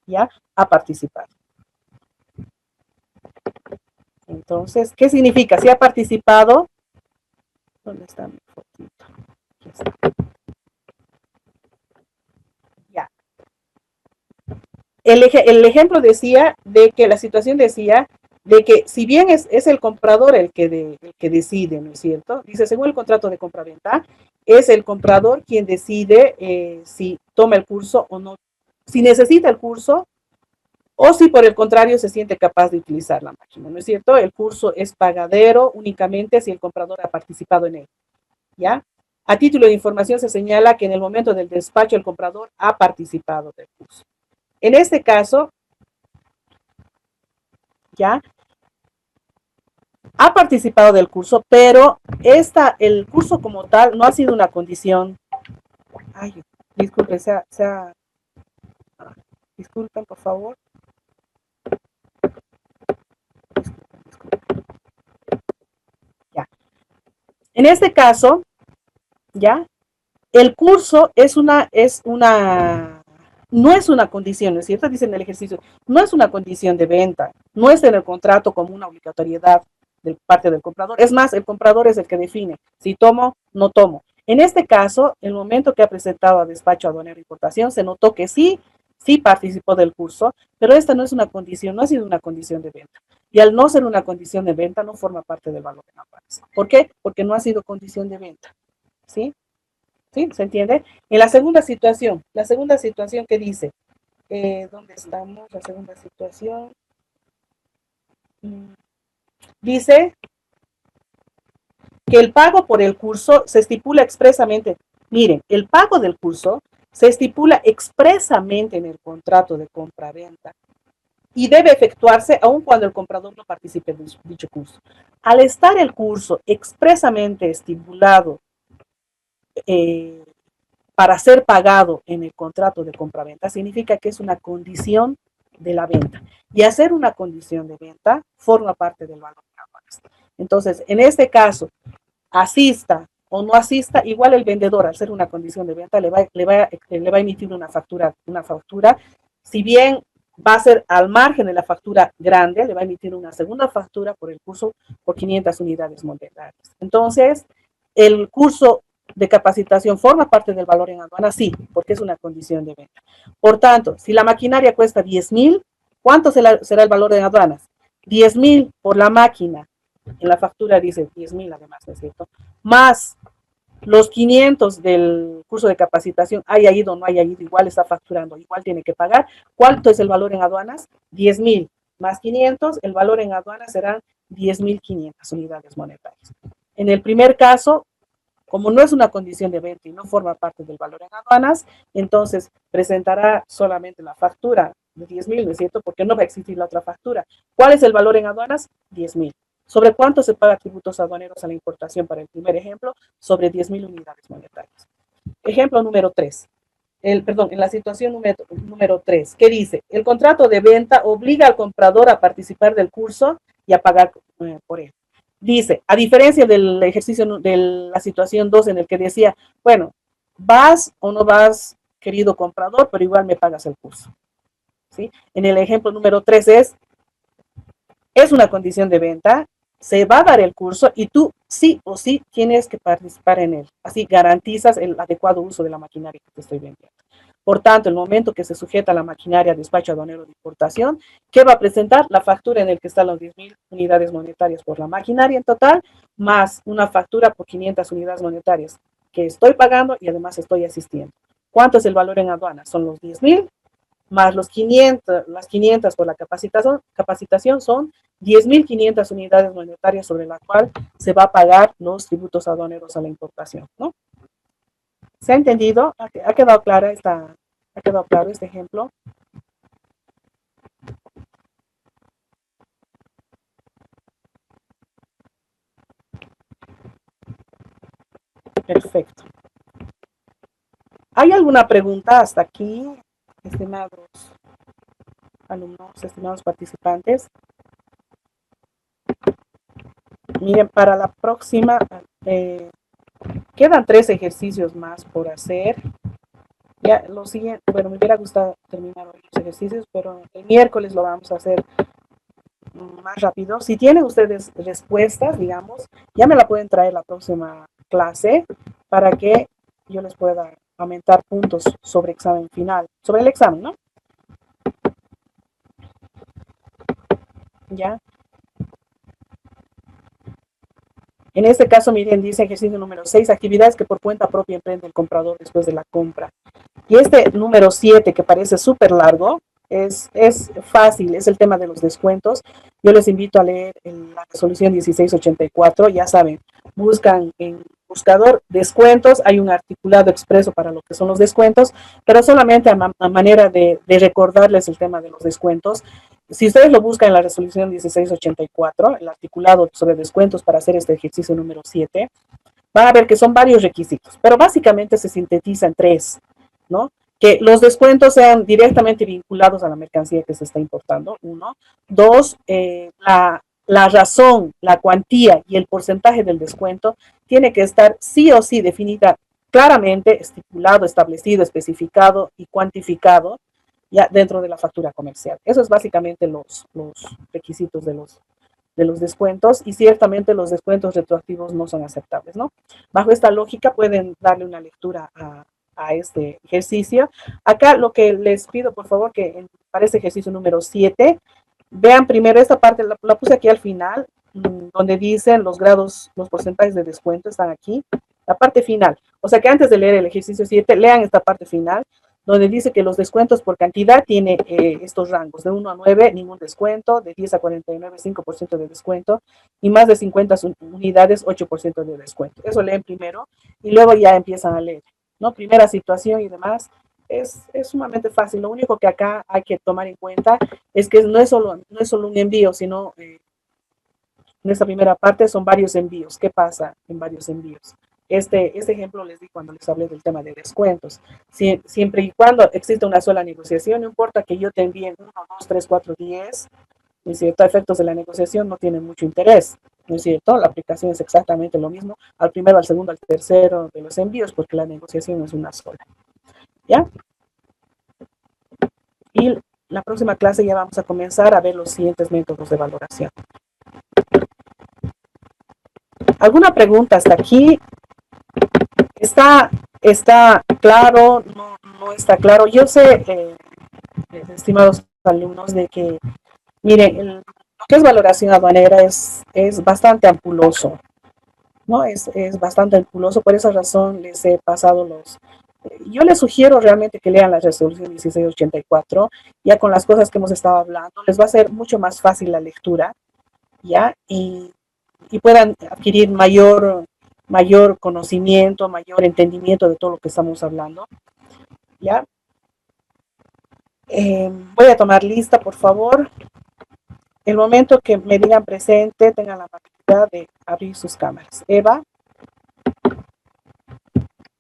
¿Ya? Ha participado. Entonces, ¿qué significa? Si ha participado, ¿dónde está mi fotito? Aquí está. Ya. El ejemplo decía de que la situación decía de que si bien es el comprador el que decide, ¿no es cierto? Dice, según el contrato de compra-venta, es el comprador quien decide si toma el curso o no, si necesita el curso o si por el contrario se siente capaz de utilizar la máquina, ¿no es cierto? El curso es pagadero únicamente si el comprador ha participado en él, ¿ya? A título de información se señala que en el momento del despacho el comprador ha participado del curso. En este caso, ¿ya? Ha participado del curso, pero el curso como tal no ha sido una condición. Ay, disculpen, disculpen, por favor. Disculpen. Ya. En este caso, ya, el curso no es una condición, ¿no es cierto? Dice en el ejercicio, no es una condición de venta, no es en el contrato como una obligatoriedad de parte del comprador. Es más, el comprador es el que define si tomo, no tomo. En este caso, el momento que ha presentado a despacho aduanero de importación, se notó que sí participó del curso, pero esta no es una condición, no ha sido una condición de venta. Y al no ser una condición de venta, no forma parte del valor en aduanas. ¿Por qué? Porque no ha sido condición de venta. ¿Sí? ¿Sí? ¿Se entiende? En la segunda situación que dice, ¿dónde estamos? La segunda situación. Dice que el pago por el curso se estipula expresamente. Miren, el pago del curso se estipula expresamente en el contrato de compra-venta y debe efectuarse aun cuando el comprador no participe de dicho curso. Al estar el curso expresamente estipulado para ser pagado en el contrato de compra-venta, significa que es una condición de la venta. Y hacer una condición de venta forma parte del valor de aduanas. Entonces, en este caso, asista o no asista, igual el vendedor, al ser una condición de venta, le va a emitir una factura, si bien va a ser al margen de la factura grande, le va a emitir una segunda factura por el curso por 500 unidades monetarias. Entonces, el curso de capacitación forma parte del valor en aduana, sí, porque es una condición de venta. Por tanto, si la maquinaria cuesta 10,000, ¿cuánto será el valor en aduanas? 10,000 por la máquina. En la factura dice 10,000 además, ¿no es cierto? Más los 500 del curso de capacitación, haya ido o no haya ido, igual está facturando, igual tiene que pagar. ¿Cuánto es el valor en aduanas? 10,000 más 500, el valor en aduanas serán 10,500 unidades monetarias. En el primer caso, como no es una condición de venta y no forma parte del valor en aduanas, entonces presentará solamente la factura de 10,000, ¿no es cierto? Porque no va a existir la otra factura. ¿Cuál es el valor en aduanas? 10,000. ¿Sobre cuánto se paga tributos aduaneros a la importación para el primer ejemplo? Sobre 10,000 unidades monetarias. Ejemplo número 3. En la situación número 3, ¿qué dice? El contrato de venta obliga al comprador a participar del curso y a pagar por él. Dice, a diferencia del ejercicio de la situación 2 en el que decía, bueno, vas o no vas, querido comprador, pero igual me pagas el curso. ¿Sí? En el ejemplo número 3 es una condición de venta, se va a dar el curso y tú sí o sí tienes que participar en él. Así garantizas el adecuado uso de la maquinaria que te estoy vendiendo. Por tanto, el momento que se sujeta la maquinaria a despacho aduanero de importación, ¿qué va a presentar? La factura en el que están las 10,000 unidades monetarias por la maquinaria en total, más una factura por 500 unidades monetarias que estoy pagando y además estoy asistiendo. ¿Cuánto es el valor en aduana? Son los 10,000 más las 500 por la capacitación son 10,500 unidades monetarias sobre la cual se va a pagar los tributos aduaneros a la importación, ¿no? ¿Se ha entendido? ¿Ha quedado claro este ejemplo? Perfecto. ¿Hay alguna pregunta hasta aquí, estimados alumnos, estimados participantes. Miren, para la próxima, quedan 3 ejercicios más por hacer. Ya, lo siguiente, bueno, me hubiera gustado terminar hoy los ejercicios, pero el miércoles lo vamos a hacer más rápido. Si tienen ustedes respuestas, digamos, ya me la pueden traer la próxima clase para que yo les pueda aumentar puntos sobre examen final, sobre el examen, ¿no? Ya. En este caso, miren, dice ejercicio número 6, actividades que por cuenta propia emprende el comprador después de la compra. Y este número 7, que parece súper largo, es fácil, es el tema de los descuentos. Yo les invito a leer la resolución 1684, ya saben, buscan en buscador descuentos, hay un articulado expreso para lo que son los descuentos, pero solamente a manera de recordarles el tema de los descuentos. Si ustedes lo buscan en la resolución 1684, el articulado sobre descuentos para hacer este ejercicio número 7, van a ver que son varios requisitos, pero básicamente se sintetiza en 3, ¿no? Que los descuentos sean directamente vinculados a la mercancía que se está importando, 1. 2, la razón, la cuantía y el porcentaje del descuento tiene que estar sí o sí definida claramente, estipulado, establecido, especificado y cuantificado ya dentro de la factura comercial. Eso es básicamente los requisitos de los descuentos, y ciertamente los descuentos retroactivos no son aceptables, ¿no? Bajo esta lógica pueden darle una lectura a este ejercicio. Acá lo que les pido, por favor, que para este ejercicio número 7, vean primero esta parte, la puse aquí al final, donde dicen los grados, los porcentajes de descuento están aquí, la parte final. O sea que antes de leer el ejercicio 7, lean esta parte final, donde dice que los descuentos por cantidad tiene estos rangos, de 1 a 9, ningún descuento, de 10 a 49, 5% de descuento, y más de 50 unidades, 8% de descuento. Eso leen primero, y luego ya empiezan a leer, ¿no? Primera situación y demás. Es sumamente fácil. Lo único que acá hay que tomar en cuenta es que no es solo un envío, sino en esta primera parte son varios envíos. ¿Qué pasa en varios envíos? Este ejemplo les di cuando les hablé del tema de descuentos. Siempre y cuando exista una sola negociación, no importa que yo te envíe 1, 2, 3, 4, 10, ¿no es cierto? A efectos de la negociación no tienen mucho interés, ¿no es cierto? La aplicación es exactamente lo mismo al primero, al segundo, al tercero de los envíos, porque la negociación es una sola. ¿Ya? Y la próxima clase ya vamos a comenzar a ver los siguientes métodos de valoración. ¿Alguna pregunta hasta aquí? ¿Está claro? No está claro. Yo sé, estimados alumnos, de que, miren, lo que es valoración aduanera es bastante ampuloso, ¿no? Es bastante ampuloso, por esa razón les he pasado yo les sugiero realmente que lean la resolución 1684, ya con las cosas que hemos estado hablando, les va a ser mucho más fácil la lectura, ¿ya? Y puedan adquirir mayor conocimiento, mayor entendimiento de todo lo que estamos hablando, ¿ya? Voy a tomar lista, por favor. El momento que me digan presente, tengan la amabilidad de abrir sus cámaras. Eva.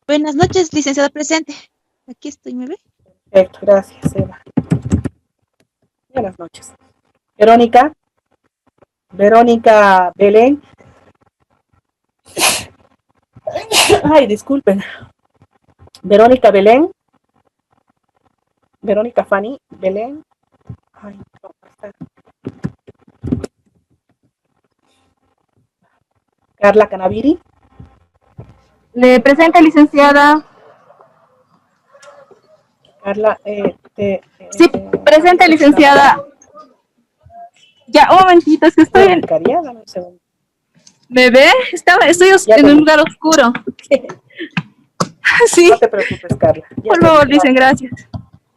Buenas noches, licenciada presente. Aquí estoy, ¿me ve? Perfecto, gracias, Eva. Buenas noches. Verónica. Verónica Belén. Ay, disculpen. Verónica Belén. Verónica Fanny Belén. Ay, no, está. Carla Canaviri. Le presenta, licenciada. Carla, Sí, presenta, licenciada. Ya, un momentito, es que estoy en... Dame un segundo. ¿Me ve? Estoy en un lugar oscuro. Sí, No te preocupes, Carla. por favor, dicen gracias.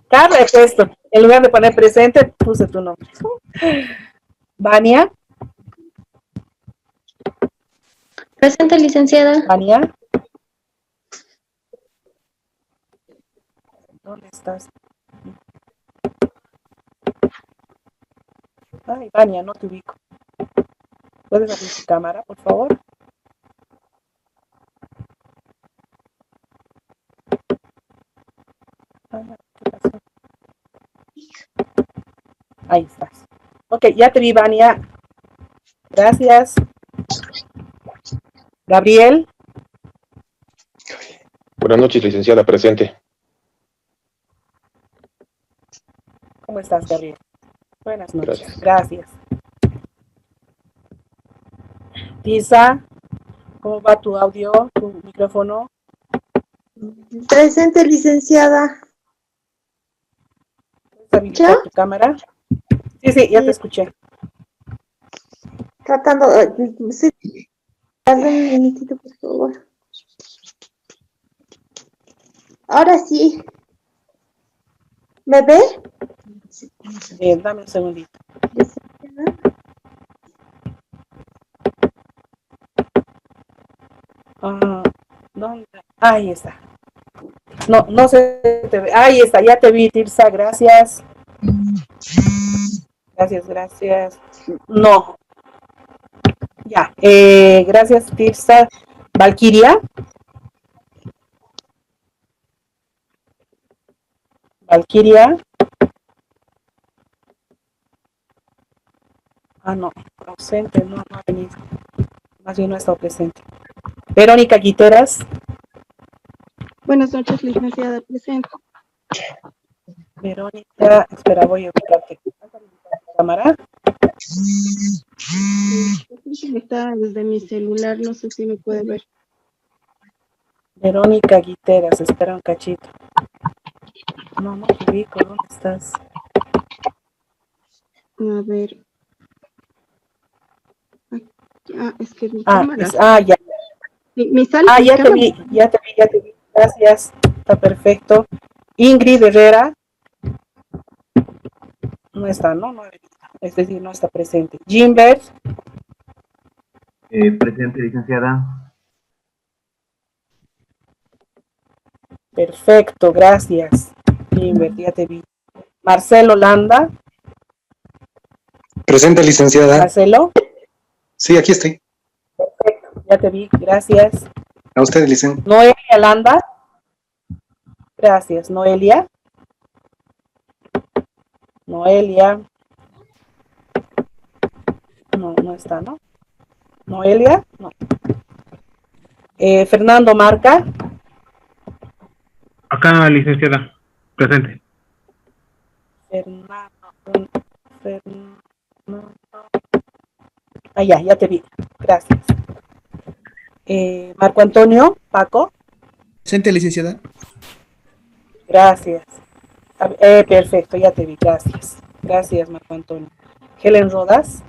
Carla, he puesto, en lugar de poner presente, puse tu nombre. Vania. Presente, licenciada. Vania. ¿Dónde estás? Ay, Vania, no te ubico. ¿Puedes abrir tu cámara, por favor? ¿Qué pasó? Ahí estás. Ok, ya te vi, Vania. Gracias. Gabriel. Buenas noches, licenciada, presente. ¿Cómo estás, Gabriel? Buenas noches. Gracias. Tisa, ¿cómo va tu audio, tu micrófono? Presente, licenciada. ¿Puedes habilitar tu cámara? Sí, ya te escuché. Tratando, sí, dame un minutito, por favor. Ahora sí. ¿Me ve? Dame un segundito. ¿Dónde? Ahí está. No se te ve. Ahí está, ya te vi, Tirsa, gracias. Gracias. No. Ya, gracias, Tirsa. Valquiria. No, ausente, no ha venido. Más bien no ha estado presente. Verónica Guiteras. Buenas noches, licenciada, presente. Verónica, espera, voy a ubicarte. ¿Cámara? Está desde mi celular, no sé si me puede ver. Verónica Guiteras, espera un cachito. No te ubico, ¿dónde estás? A ver. Es que mi cámara. Ya. Me sale ya te vi. Gracias, está perfecto. Ingrid Herrera. No está, ¿no? Es decir, no está presente. Jimbert. Presente, licenciada. Perfecto, gracias. Jimbert, ya te vi. Marcelo Landa. Presente, licenciada. Marcelo. Sí, aquí estoy. Perfecto, ya te vi, gracias. A usted, licenciada. Noelia Landa. Gracias, Noelia. No está, ¿no? Noelia, no. Fernando Marca. Acá, licenciada, presente. Fernando. Ya te vi. Gracias. Marco Antonio, Paco. Presente, licenciada. Gracias. Perfecto, ya te vi. Gracias. Gracias, Marco Antonio. Helen Rodas.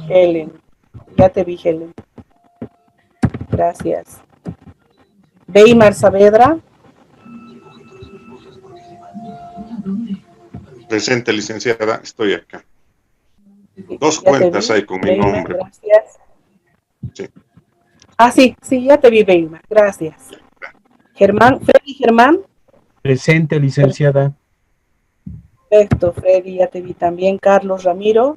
Helen. Ya te vi, Helen. Gracias. Weimar Saavedra. Presente, licenciada, estoy acá. Dos cuentas hay con mi nombre. Gracias. Sí. Sí, ya te vi, Weimar. Gracias. Freddy Germán. Presente, licenciada. Perfecto, Freddy, ya te vi también. Carlos Ramiro.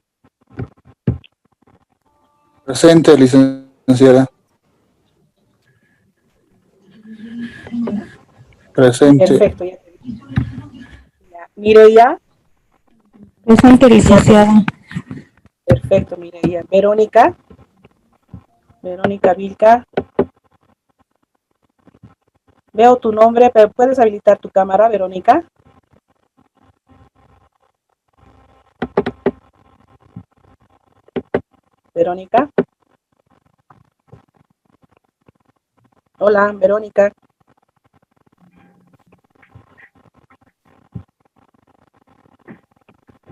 Presente, licenciada. Presente. Perfecto, ya te vi. Mireia. Presente, licenciada. Perfecto, Mireia. Verónica Vilca. Veo tu nombre, pero ¿puedes habilitar tu cámara, Verónica? Verónica. Hola, Verónica.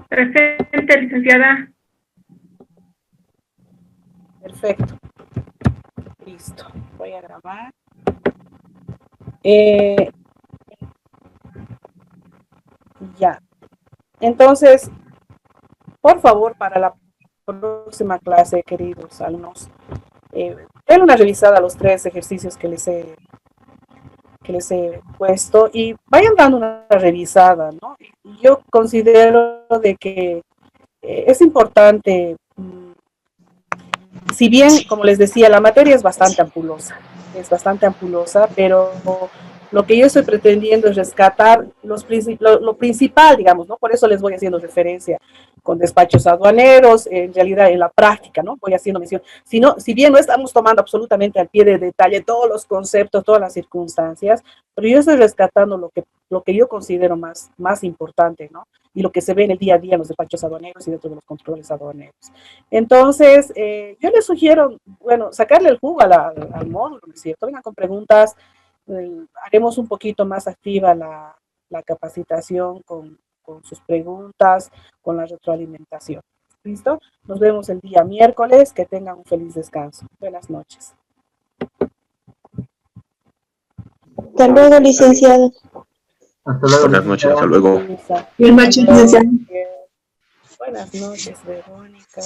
Presente, licenciada. Perfecto. Listo. Voy a grabar. Ya. Entonces, por favor, para la próxima clase, queridos alumnos, den una revisada a los 3 ejercicios que les he puesto y vayan dando una revisada, ¿no? Yo considero de que es importante, si bien, como les decía, la materia es bastante ampulosa, es bastante ampulosa, pero lo que yo estoy pretendiendo es rescatar lo principal, digamos, ¿no? Por eso les voy haciendo referencia con despachos aduaneros, en realidad en la práctica, ¿no? Voy haciendo mención. Si bien no estamos tomando absolutamente al pie de detalle todos los conceptos, todas las circunstancias, pero yo estoy rescatando lo que yo considero más importante, ¿no? Y lo que se ve en el día a día en los despachos aduaneros y dentro de los controles aduaneros. Entonces, yo les sugiero, bueno, sacarle el jugo al módulo, ¿no es cierto? Vengan con preguntas, haremos un poquito más activa la capacitación con sus preguntas, con la retroalimentación. ¿Listo? Nos vemos el día miércoles. Que tengan un feliz descanso. Buenas noches. Hasta luego, licenciado. Hasta luego. Buenas noches, hasta luego. Buenas noches, licenciado. Buenas noches, Verónica.